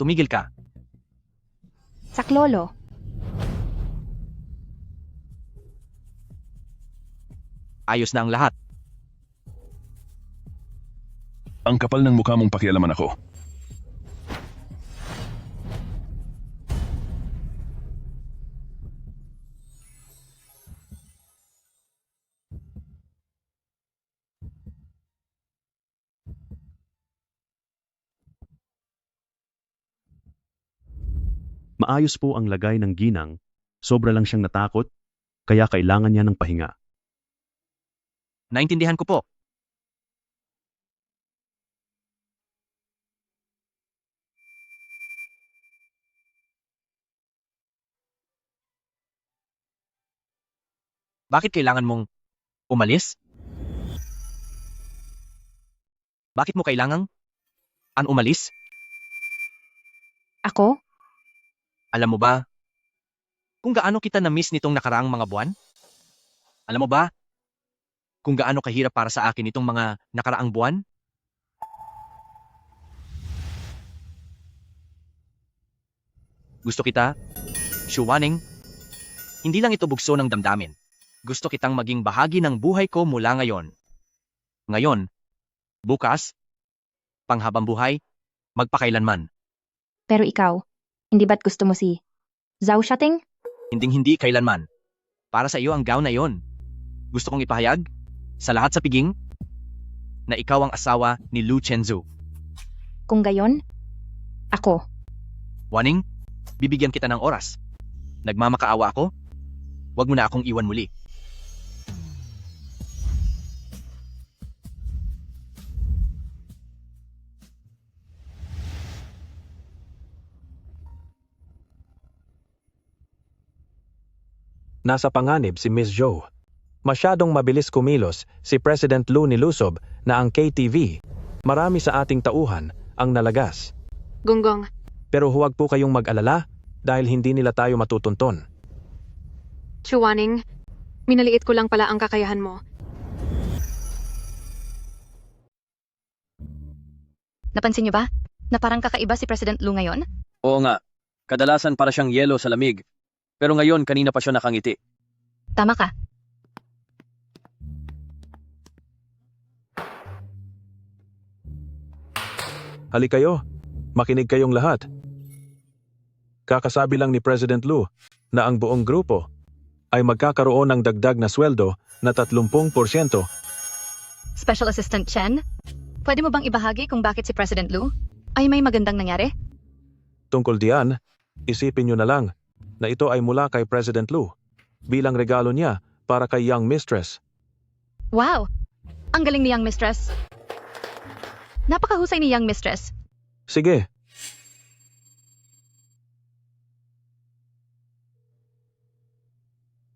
Tumigil ka. Saklolo. Ayos na ang lahat. Ang kapal ng mukha mong pakialaman ako. Maayos po ang lagay ng ginang, sobra lang siyang natakot, kaya kailangan niya ng pahinga. Naintindihan ko po. Bakit kailangan mong umalis? Bakit mo kailangang umalis? Ako? Alam mo ba kung gaano kita na-miss nitong nakaraang mga buwan? Alam mo ba kung gaano kahirap para sa akin itong mga nakaraang buwan? Gusto kita, Xu Wanning. Hindi lang ito bugso ng damdamin. Gusto kitang maging bahagi ng buhay ko mula ngayon. Ngayon, bukas, panghabang buhay, magpakailanman. Pero ikaw, hindi ba't gusto mo si Zhao Shating? Hinding-hindi kailanman. Para sa iyo ang gown na yon. Gusto kong ipahayag, sa lahat sa piging, na ikaw ang asawa ni Lu Chenzu. Kung gayon, ako. Wanning, bibigyan kita ng oras. Nagmamakaawa ako, wag mo na akong iwan muli. Nasa panganib si Miss Zhou. Masyadong mabilis kumilos si President Lu nilusob na ang KTV. Marami sa ating tauhan ang nalagas. Gonggong, Pero huwag po kayong mag-alala dahil hindi nila tayo matutunton. Xu Wanning, minaliit ko lang pala ang kakayahan mo. Napansin niyo ba? Na parang kakaiba si President Lu ngayon? Oo nga, kadalasan para siyang yelo sa lamig. Pero ngayon kanina pa siya nakangiti. Tama ka. Hali kayo, makinig kayong lahat. Kakasabi lang ni President Lu na ang buong grupo ay magkakaroon ng dagdag na sweldo na 30%. Special Assistant Chen, pwede mo bang ibahagi kung bakit si President Lu ay may magandang nangyari? Tungkol diyan, isipin nyo na lang na ito ay mula kay President Lu bilang regalo niya para kay Young Mistress. Wow! Ang galing ni Young Mistress. Napakahusay ni Young Mistress. Sige,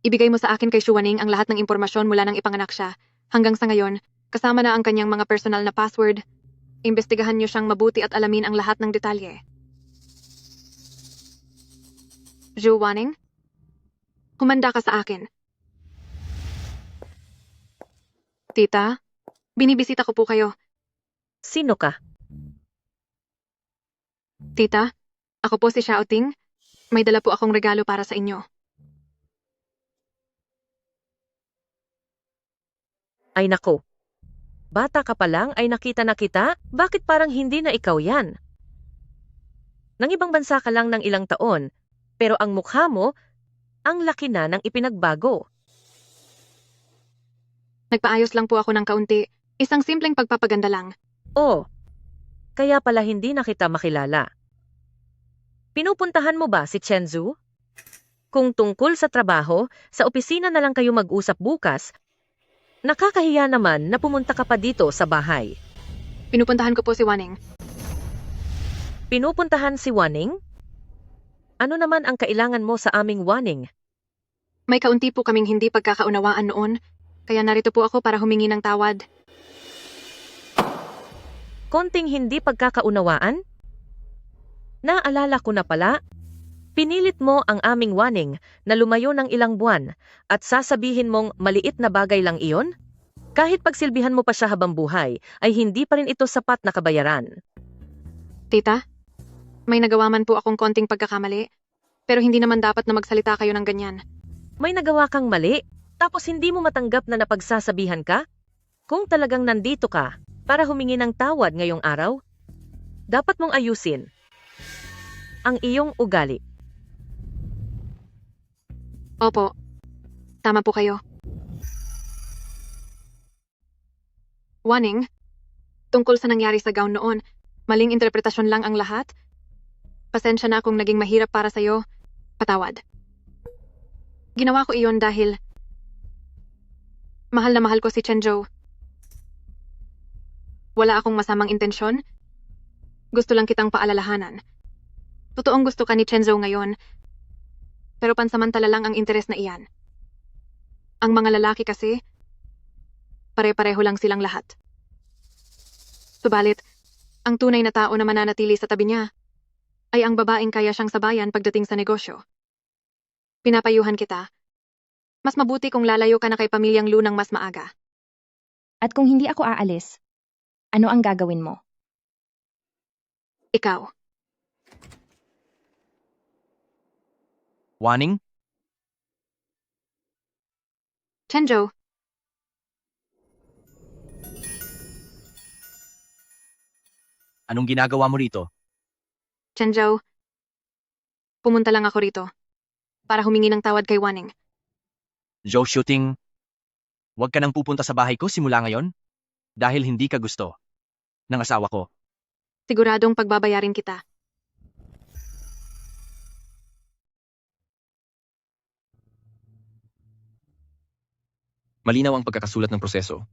Ibigay mo sa akin kay Shuaning ang lahat ng impormasyon mula nang ipanganak siya. Hanggang sa ngayon, kasama na ang kanyang mga personal na password. Imbestigahan niyo siyang mabuti at alamin ang lahat ng detalye. Zhu Wanning, humanda ka sa akin. Tita, binibisita ko po kayo. Sino ka? Tita, ako po si Xiaoting. May dala po akong regalo para sa inyo. Ay nako. Bata ka pa lang ay nakita na kita? Bakit parang hindi na ikaw yan? Nang ibang bansa ka lang ng ilang taon, pero ang mukha mo, ang laki na ng ipinagbago. Nagpaayos lang po ako ng kaunti. Isang simpleng pagpapaganda lang. Oh, kaya pala hindi na kita makilala. Pinupuntahan mo ba si Chen Zhu? Kung tungkol sa trabaho, sa opisina na lang kayo mag-usap bukas. Nakakahiya naman na pumunta ka pa dito sa bahay. Pinupuntahan ko po si Wanning. Pinupuntahan si Wanning? Ano naman ang kailangan mo sa aming Wanning? May kaunti po kaming hindi pagkakaunawaan noon, kaya narito po ako para humingi ng tawad. Konting hindi pagkakaunawaan? Naalala ko na pala. Pinilit mo ang aming Wanning na lumayo ng ilang buwan at sasabihin mong maliit na bagay lang iyon? Kahit pagsilbihan mo pa siya habang buhay, ay hindi pa rin ito sapat na kabayaran. Tita, may nagawa man po akong konting pagkakamali, pero hindi naman dapat na magsalita kayo ng ganyan. May nagawa kang mali, tapos hindi mo matanggap na napagsasabihan ka? Kung talagang nandito ka para humingi ng tawad ngayong araw, dapat mong ayusin ang iyong ugali. Opo, tama po kayo. Wanning, tungkol sa nangyari sa gown noon, maling interpretasyon lang ang lahat. Pasensya na kung naging mahirap para sa'yo. Patawad. Ginawa ko iyon dahil mahal na mahal ko si Chen Zhou. Wala akong masamang intensyon. Gusto lang kitang paalalahanan. Totoong gusto ka ni Chen Zhou ngayon, pero pansamantala lang ang interes na iyan. Ang mga lalaki kasi, pare-pareho lang silang lahat. Subalit, ang tunay na tao na mananatili sa tabi niya ay ang babaeng kaya siyang sabayan pagdating sa negosyo. Pinapayuhan kita. Mas mabuti kung lalayo ka na kay pamilyang Lu ng mas maaga. At kung hindi ako aalis, ano ang gagawin mo? Ikaw. Wanning? Chen Zhou. Anong ginagawa mo rito? Chen Zhou. Pumunta lang ako rito para humingi ng tawad kay Wanning. Zhou Shooting, huwag ka nang pupunta sa bahay ko simula ngayon dahil hindi ka gusto ng asawa ko. Siguradong pagbabayarin kita. Malinaw ang pagkakasulat ng proseso.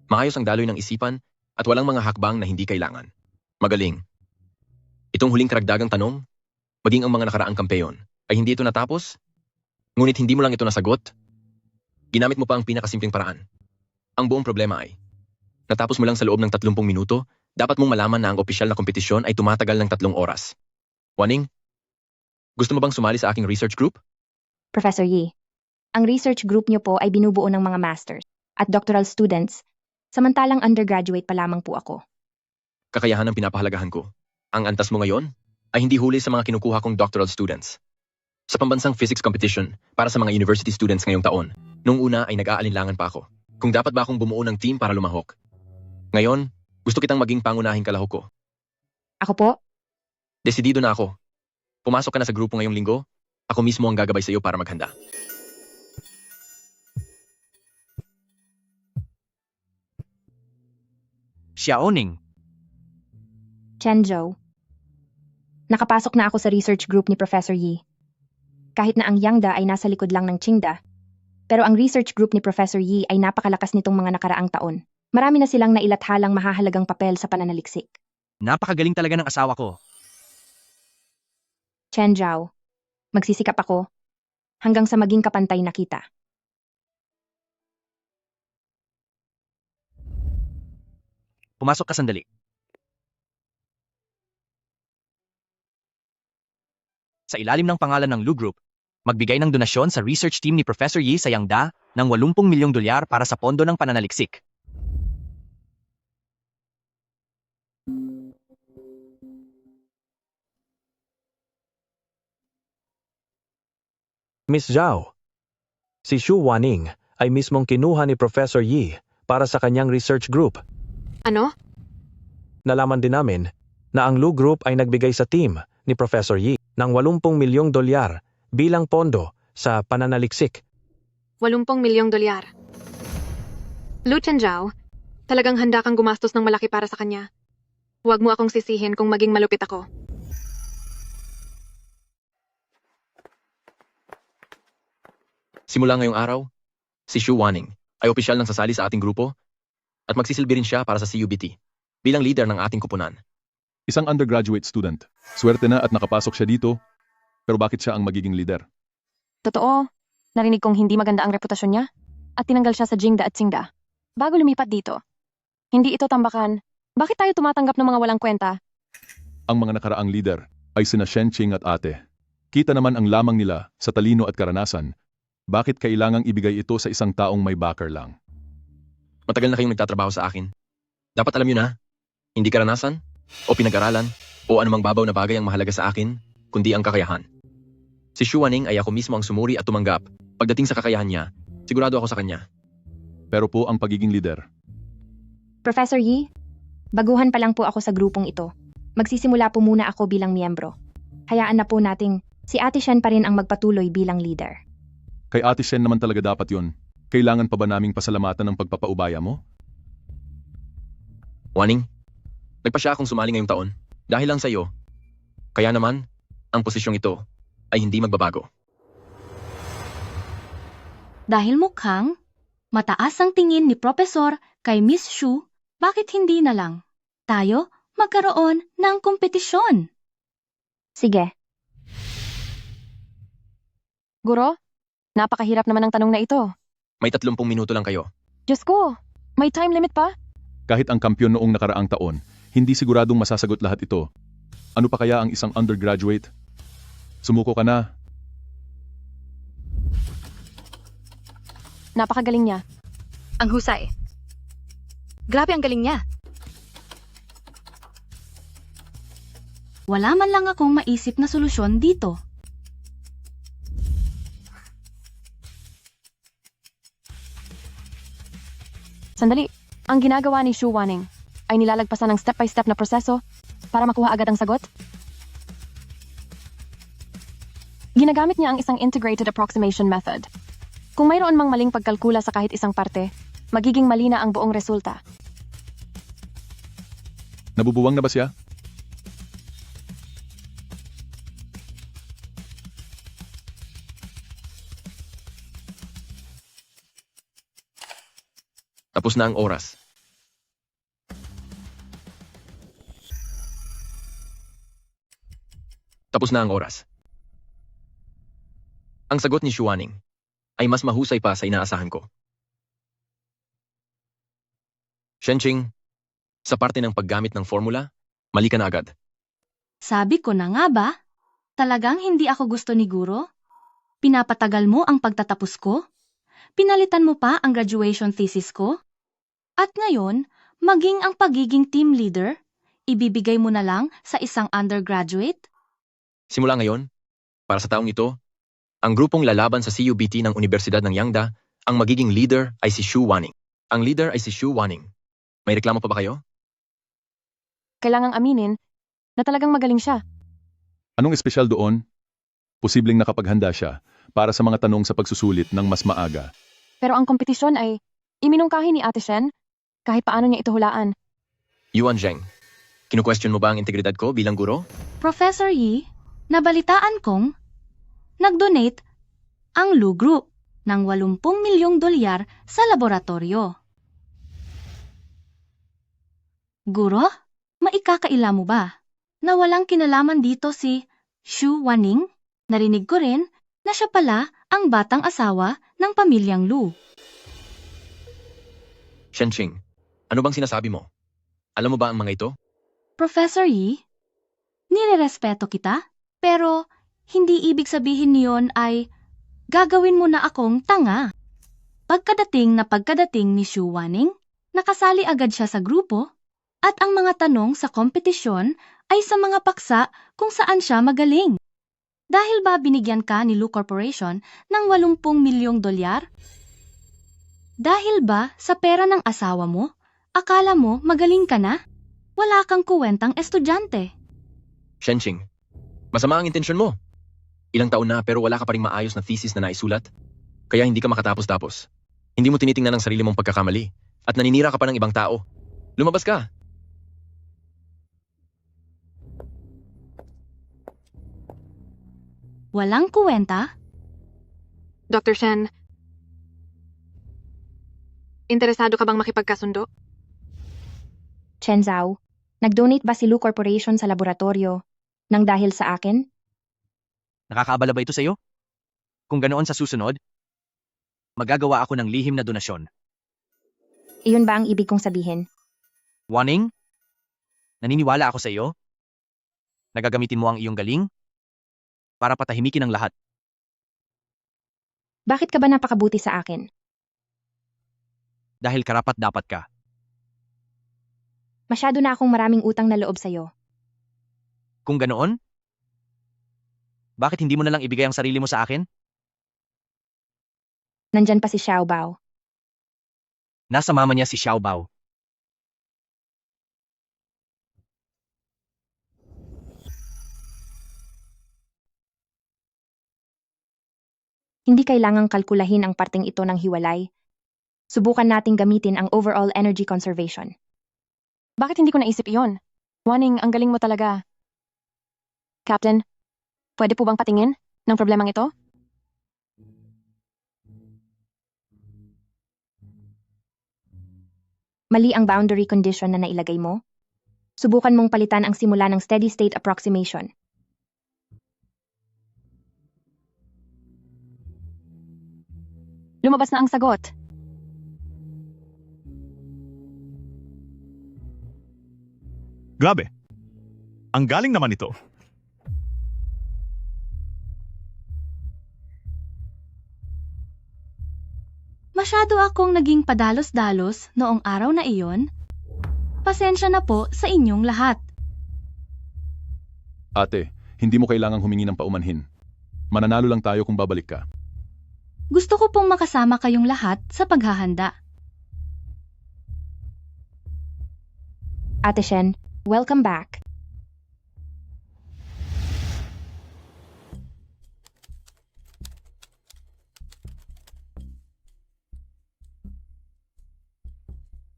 Maayos ang daloy ng isipan at walang mga hakbang na hindi kailangan. Magaling. Itong huling karagdagang tanong, maging ang mga nakaraang kampeyon, ay hindi ito natapos? Ngunit hindi mo lang ito nasagot? Ginamit mo pa ang pinakasimpleng paraan. Ang buong problema ay, natapos mo lang sa loob ng 30 minuto, dapat mong malaman na ang opisyal na kompetisyon ay tumatagal ng 3 oras. Wanning, gusto mo bang sumali sa aking research group? Professor Yi, ang research group niyo po ay binubuo ng mga masters at doctoral students, samantalang undergraduate pa lamang po ako. Kakayahan ang pinapahalagahan ko. Ang antas mo ngayon ay hindi huli sa mga kinukuha kong doctoral students. Sa pambansang physics competition para sa mga university students ngayong taon, nung una ay nag-aalinlangan pa ako kung dapat ba akong bumuo ng team para lumahok. Ngayon, gusto kitang maging pangunahing kalahok ko. Ako po? Desidido na ako. Pumasok ka na sa grupo ngayong linggo Ako mismo ang gagabay sa iyo para maghanda. Xiaoning, Chenzhou. Nakapasok na ako sa research group ni Professor Yi. Kahit na ang Yangda ay nasa likod lang ng Qingda, pero ang research group ni Professor Yi ay napakalakas nitong mga nakaraang taon. Marami na silang nailathalang mahahalagang papel sa pananaliksik. napakagaling talaga ng asawa ko. Chenzhou. Magsisikap ako hanggang sa maging kapantay na kita. Pumasok ka sandali. Sa ilalim ng pangalan ng Lu Group, magbigay ng donasyon sa research team ni Professor Yi sa Yangda ng 80 milyong dolyar para sa pondo ng pananaliksik. Miss Zhao, si Xu Waning ay mismong kinuha ni Professor Yi para sa kanyang research group. Ano? Nalaman din namin na ang Lu Group ay nagbigay sa team ni Professor Yi ng 80 milyong dolyar bilang pondo sa pananaliksik. 80 milyong dolyar. Lu Chenzhou, talagang handa kang gumastos ng malaki para sa kanya. Huwag mo akong sisihin kung maging malupit ako. Simula ngayong araw, si Xu Waning ay opisyal ng sasali sa ating grupo at magsisilbi rin siya para sa CUBT bilang leader ng ating kupunan. Isang undergraduate student. Swerte na at nakapasok siya dito. Pero bakit siya ang magiging leader? Totoo, narinig kong hindi maganda ang reputasyon niya at tinanggal siya sa Jingda at Qingda bago lumipat dito. Hindi ito tambakan. Bakit tayo tumatanggap ng mga walang kwenta? Ang mga nakaraang leader ay sina Shenqing at Ate. Kita naman ang lamang nila sa talino at karanasan. Bakit kailangang ibigay ito sa isang taong may backer lang? Matagal na kayong nagtatrabaho sa akin. Dapat alam nyo na, hindi karanasan o pinag-aralan o anumang babaw na bagay ang mahalaga sa akin, kundi ang kakayahan. Si Xu Waning ay ako mismo ang sumuri at tumanggap. Pagdating sa kakayahan niya, sigurado ako sa kanya. Pero po ang pagiging leader. Professor Yi, baguhan pa lang po ako sa grupong ito. Magsisimula po muna ako bilang miyembro. Hayaan na po nating si Ate Shen pa rin ang magpatuloy bilang leader. Kay Ate Shen naman talaga dapat yun. Kailangan pa ba naming pasalamatan ng pagpapaubaya mo? Waning, nagpa siya akong sumali ngayong taon dahil lang sa iyo. Kaya naman, ang posisyong ito ay hindi magbabago. Dahil mukhang mataas ang tingin ni Profesor kay Miss Xu, bakit hindi na lang tayo magkaroon ng kompetisyon? Sige. Guro, napakahirap naman ang tanong na ito. May 30 minuto lang kayo. Diyos ko, may time limit pa? Kahit ang kampyon noong nakaraang taon, hindi siguradong masasagot lahat ito. Ano pa kaya ang isang undergraduate? Sumuko ka na. Napakagaling niya. Ang husay. Grabe ang galing niya. Wala man lang akong maisip na solusyon dito. Sandali, ang ginagawa ni Xu Waning ay nilalagpasan ng step-by-step na proseso para makuha agad ang sagot? Ginagamit niya ang isang integrated approximation method. Kung mayroon mang maling pagkalkula sa kahit isang parte, magiging mali na ang buong resulta. Nabubuwang na ba siya? Tapos na ang oras. Tapos na ang oras. Ang sagot ni Xu Waning ay mas mahusay pa sa inaasahan ko. Shenqing, sa parte ng paggamit ng formula, mali ka na agad. Sabi ko na nga ba? Talagang hindi ako gusto ni Guro? Pinapatagal mo ang pagtatapos ko? Pinalitan mo pa ang graduation thesis ko? At ngayon, maging ang pagiging team leader, ibibigay mo na lang sa isang undergraduate? Simula ngayon, para sa taong ito, ang grupong lalaban sa CUBT ng Universidad ng Yangda, ang magiging leader ay si Xu Waning. Ang leader ay si Xu Waning. May reklamo pa ba kayo? Kailangang aminin na talagang magaling siya. Anong espesyal doon? Posibleng nakapaghanda siya para sa mga tanong sa pagsusulit ng mas maaga. Pero ang kompetisyon ay iminungkahi ni Ate Shen kahit paano niya ito hulaan. Yuan Zheng, kinu-question mo ba ang integridad ko bilang guro? Professor Yi, nabalitaan kong nag-donate ang Lu Group ng 80 milyong dolyar sa laboratorio. Guro, maikakaila mo ba na walang kinalaman dito si Xu Waning? Narinig ko rin na siya pala ang batang asawa ng pamilyang Lu. Shenqing, ano bang sinasabi mo? Alam mo ba ang mga ito? Professor Yi, nirerespeto kita, pero hindi ibig sabihin niyon ay gagawin mo na akong tanga. Pagkadating ni Xu Waning, nakasali agad siya sa grupo at ang mga tanong sa kompetisyon ay sa mga paksa kung saan siya magaling. Dahil ba binigyan ka ni Lu Corporation ng 80 milyong dolyar? Dahil ba sa pera ng asawa mo, akala mo magaling ka na? Wala kang kuwentang estudyante. Shenqing, masama ang intensyon mo. Ilang taon na pero wala ka pa ring maayos na thesis na naisulat. Kaya hindi ka makatapos-tapos. Hindi mo tinitingnan ang sarili mong pagkakamali at naninira ka pa ng ibang tao. Lumabas ka! Walang kuwenta? Dr. Shen, interesado ka bang makipagkasundo? Chen Zhao, nag-donate ba si Lu Corporation sa laboratorio nang dahil sa akin? Nakakaabala ba ito sa'yo? Kung ganoon sa susunod, magagawa ako ng lihim na donasyon. Iyon ba ang ibig kong sabihin? Waning, naniniwala ako sa iyo? Nagagamitin mo ang iyong galing para patahimikin ang lahat. Bakit ka ba napakabuti sa akin? Dahil karapat-dapat ka. Masyado na akong maraming utang na loob sa'yo. Kung ganoon, bakit hindi mo na lang ibigay ang sarili mo sa akin? Nandyan pa si Xiao Bao. Nasa mama niya si Xiao Bao. Hindi kailangang kalkulahin ang parteng ito ng hiwalay. Subukan nating gamitin ang overall energy conservation. Bakit hindi ko naisip iyon? Waning, ang galing mo talaga. Captain, pwede po bang patingin ng problemang ito? Mali ang boundary condition na nailagay mo. Subukan mong palitan ang simula ng steady state approximation. Lumabas na ang sagot. Grabe. Ang galing naman ito. Masyado akong naging padalos-dalos noong araw na iyon. Pasensya na po sa inyong lahat. Ate, hindi mo kailangang humingi ng paumanhin. Mananalo lang tayo kung babalik ka. Gusto ko pong makasama kayong lahat sa paghahanda. Ate Shen, welcome back.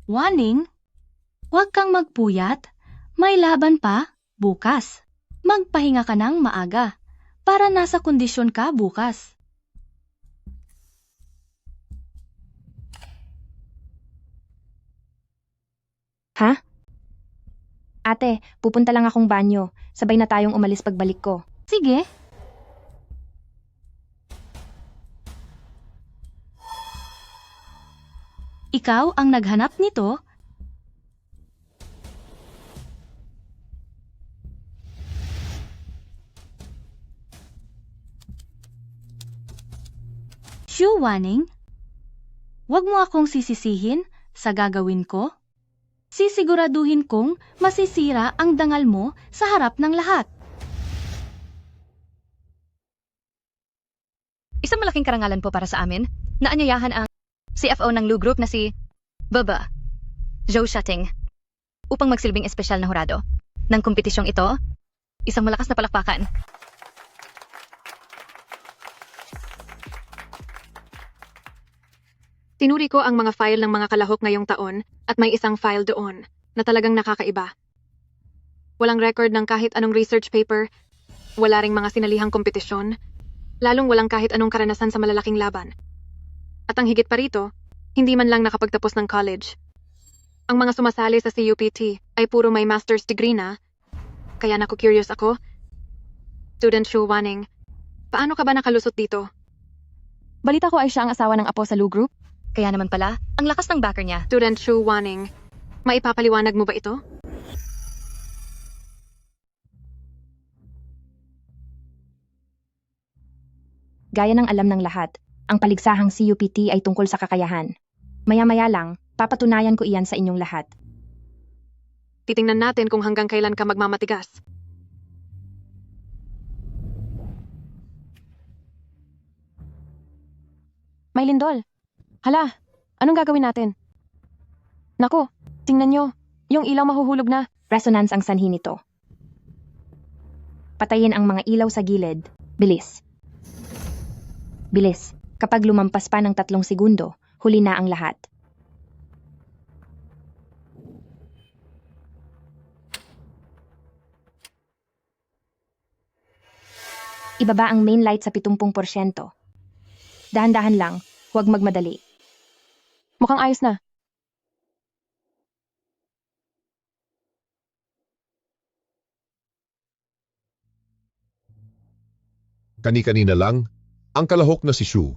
Waning, huwag kang magpuyat. May laban pa bukas. Magpahinga ka ng maaga para nasa kondisyon ka bukas. Ha? Ate, pupunta lang akong banyo. Sabay na tayong umalis pagbalik ko. Sige. Ikaw ang naghanap nito? Xu Waning, wag mo akong sisisihin sa gagawin ko. Sisiguraduhin kong masisira ang dangal mo sa harap ng lahat. Isang malaking karangalan po para sa amin na anyayahan ang CFO ng Lu Group na si Zhou Shating upang magsilbing espesyal na hurado ng kompetisyong ito. Isang malakas na palakpakan. Tinuri ko ang mga file ng mga kalahok ngayong taon at may isang file doon na talagang nakakaiba. Walang record ng kahit anong research paper, wala ring mga sinalihang kompetisyon, lalong walang kahit anong karanasan sa malalaking laban. At ang higit pa rito, hindi man lang nakapagtapos ng college. Ang mga sumasali sa CUPT ay puro may master's degree na, kaya naku-curious ako. Student Shu Wanning, paano ka ba nakalusot dito? Balita ko ay siya ang asawa ng apo sa Lu Group. Kaya naman pala, ang lakas ng backer niya. Student Shu Wanning, maipapaliwanag mo ba ito? Gaya ng alam ng lahat, ang paligsahang CUPT ay tungkol sa kakayahan. Maya-maya lang, papatunayan ko iyan sa inyong lahat. Titingnan natin kung hanggang kailan ka magmamatigas. May lindol. Hala, anong gagawin natin? Naku, tingnan nyo. Yung ilaw mahuhulog na. Resonance ang sanhi nito. Patayin ang mga ilaw sa gilid. Bilis. Bilis. Kapag lumampas pa ng 3 segundo, huli na ang lahat. Ibaba ang main light sa 70%. Dahan-dahan lang, huwag magmadali. Mukhang ayos na. Kani-kanina lang, ang kalahok na si Shu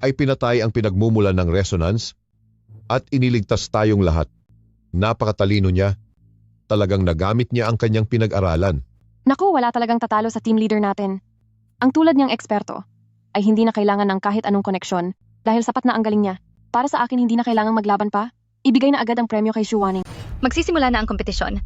ay pinatay ang pinagmumulan ng resonance at iniligtas tayong lahat. Napakatalino niya. Talagang nagamit niya ang kanyang pinag-aralan. Naku, wala talagang tatalo sa team leader natin. Ang tulad niyang eksperto ay hindi na kailangan ng kahit anong koneksyon dahil sapat na ang galing niya. Para sa akin, hindi na kailangang maglaban pa. Ibigay na agad ang premyo kay Shu Wanning. Magsisimula na ang kompetisyon.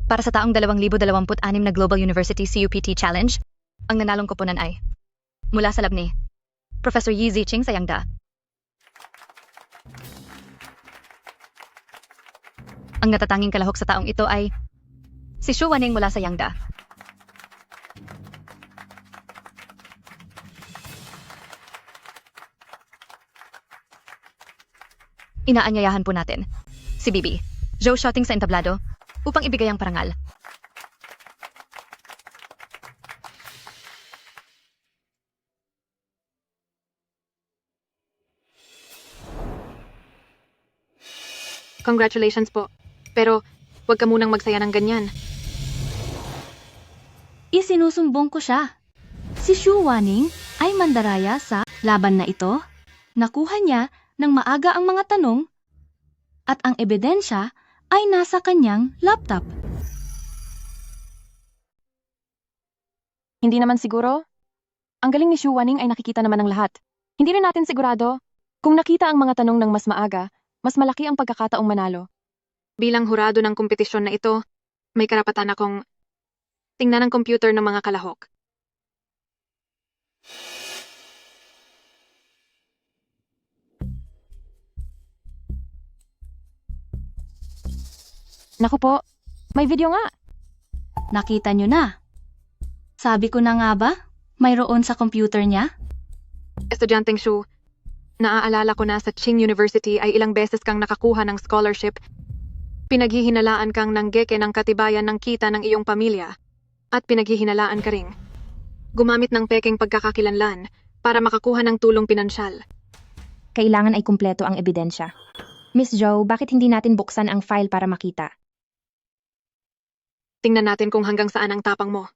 Para sa taong 2026 na Global University CUPT Challenge, ang nanalong koponan ay mula sa lab ni Professor Yi Ziqing sa Yangda. Ang natatanging kalahok sa taong ito ay si Shu Wanning mula sa Yangda. Inaanyayahan po natin si Bibi, Zhou Shouting sa entablado, upang ibigay ang parangal. Congratulations po. Pero, huwag ka munang magsaya ng ganyan. Isinusumbong ko siya. Si Shu Wanning ay mandaraya sa laban na ito. Nakuha niya ng maaga ang mga tanong at ang ebidensya ay nasa kanyang laptop. Hindi naman siguro. Ang galing ni Shu Wanning ay nakikita naman ng lahat. Hindi rin natin sigurado. Kung nakita ang mga tanong ng mas maaga, mas malaki ang pagkakataong manalo. Bilang hurado ng kompetisyon na ito, may karapatan akong tingnan ang computer ng mga kalahok. Naku po, may video nga. Nakita niyo na. Sabi ko na nga ba, mayroon sa computer niya? Estudyanteng Shu, naaalala ko na sa Qing University ay ilang beses kang nakakuha ng scholarship. Pinaghihinalaan kang nanggeke ng katibayan ng kita ng iyong pamilya. At pinaghihinalaan ka ring gumamit ng pekeng pagkakakilanlan para makakuha ng tulong pinansyal. Kailangan ay kumpleto ang ebidensya. Miss Zhou, bakit hindi natin buksan ang file para makita? Tingnan natin kung hanggang saan ang tapang mo.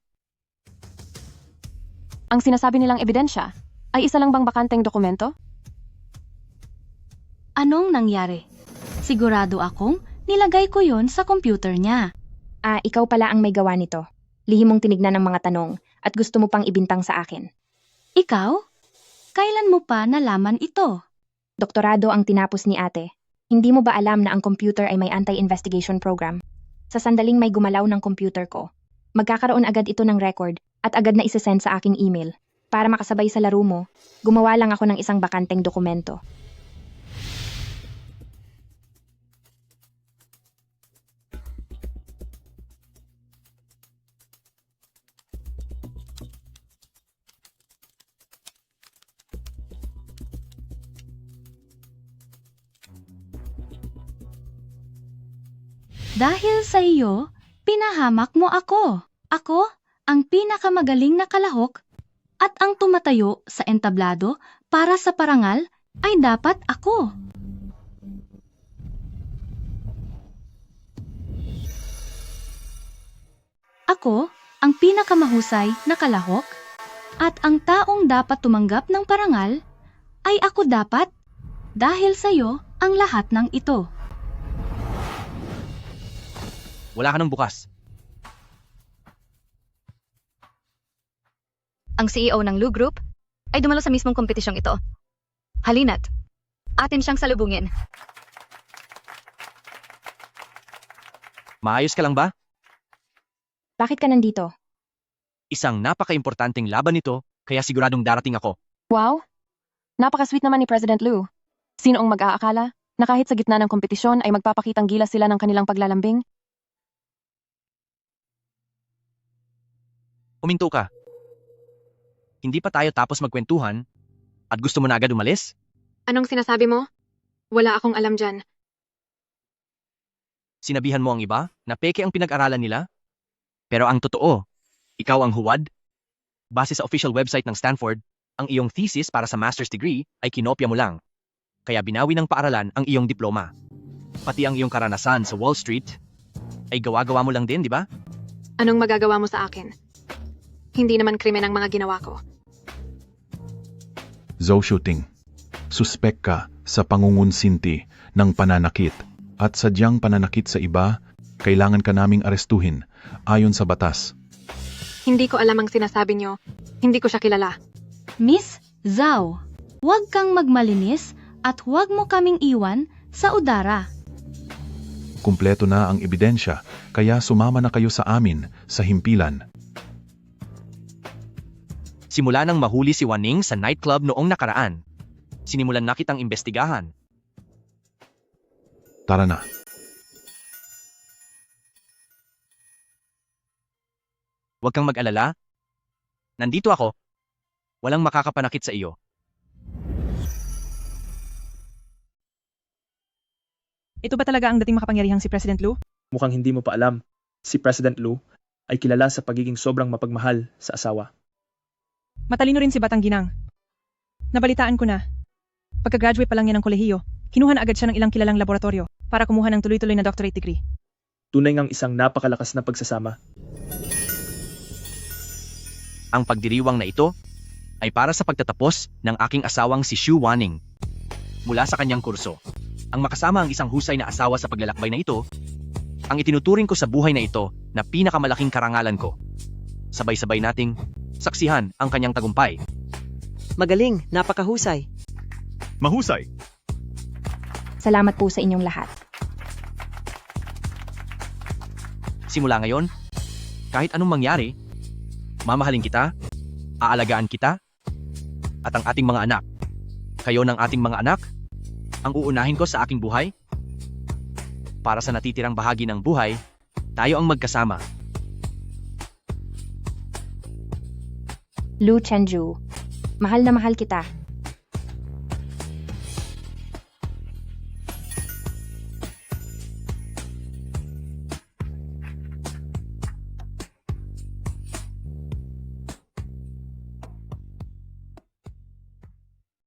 Ang sinasabi nilang ebidensya ay isa lang bang bakanteng dokumento? Anong nangyari? Sigurado akong Nilagay ko yon sa computer niya. Ikaw pala ang may gawa nito. Lihim mong tinignan ang mga tanong at gusto mo pang ibintang sa akin. Ikaw? Kailan mo pa nalaman ito? Doktorado ang tinapos ni ate. Hindi mo ba alam na ang computer ay may anti-investigation program? Sa sandaling may gumalaw ng computer ko, magkakaroon agad ito ng record at agad na isesend sa aking email. Para makasabay sa laro mo, gumawa lang ako ng isang bakanteng dokumento. Dahil sa iyo, pinahamak mo ako. Ako, ang pinakamagaling na kalahok at ang tumatayo sa entablado para sa parangal ay dapat ako. Ako, ang pinakamahusay na kalahok at ang taong dapat tumanggap ng parangal ay ako dapat dahil sa iyo ang lahat ng ito. Wala ka ng bukas. Ang CEO ng Lu Group ay dumalo sa mismong kompetisyong ito. Halina't, atin siyang salubungin. Maayos ka lang ba? Bakit ka nandito? Isang napaka-importanting laban ito, kaya siguradong darating ako. Wow! Napaka-sweet naman ni President Lu. Sino ang mag-aakala na kahit sa gitna ng kompetisyon ay magpapakitang gilas sila ng kanilang paglalambing? Uminto ka. Hindi pa tayo tapos magkwentuhan at gusto mo na agad umalis? Anong sinasabi mo? Wala akong alam dyan. Sinabihan mo ang iba na peke ang pinag-aralan nila? Pero ang totoo, ikaw ang huwad? Base sa official website ng Stanford, ang iyong thesis para sa master's degree ay kinopya mo lang. Kaya binawi ng paaralan ang iyong diploma. Pati ang iyong karanasan sa Wall Street ay gawa-gawa mo lang din, di ba? Anong magagawa mo sa akin? Hindi naman krimen ang mga ginawa ko. Zhou-Shuting, suspek ka sa pangungunsinti ng pananakit at sadyang pananakit sa iba, kailangan ka naming arestuhin ayon sa batas. Hindi ko alam ang sinasabi niyo. Hindi ko siya kilala. Miss Zhao, huwag kang magmalinis at huwag mo kaming iwan sa udara. Kumpleto na ang ebidensya, kaya sumama na kayo sa amin sa himpilan. Simula nang mahuli si Waning sa nightclub noong nakaraan, sinimulan na kitang imbestigahan. Tara na. Huwag kang mag-alala. Nandito ako. Walang makakapanakit sa iyo. Ito ba talaga ang dating makapangyarihang si President Lu? Mukhang hindi mo pa alam, si President Lu ay kilala sa pagiging sobrang mapagmahal sa asawa. Matalino rin si Batang Ginang. Nabalitaan ko na. Pagka-graduate pa lang niya ng kolehiyo, kinuha na agad siya ng ilang kilalang laboratorio para kumuha ng tuloy-tuloy na doctorate degree. Tunay ngang isang napakalakas na pagsasama. Ang pagdiriwang na ito ay para sa pagtatapos ng aking asawang si Xu Waning. Mula sa kanyang kurso, ang makasama ang isang husay na asawa sa paglalakbay na ito, ang itinuturing ko sa buhay na ito na pinakamalaking karangalan ko. Sabay-sabay nating saksihan ang kanyang tagumpay. Magaling, napakahusay. Mahusay. Salamat po sa inyong lahat. Simula ngayon, kahit anong mangyari, mamahalin kita, aalagaan kita, at ang ating mga anak. Kayo ng ating mga anak, ang uunahin ko sa aking buhay. Para sa natitirang bahagi ng buhay, tayo ang magkasama. Lu Chenju, mahal na mahal kita.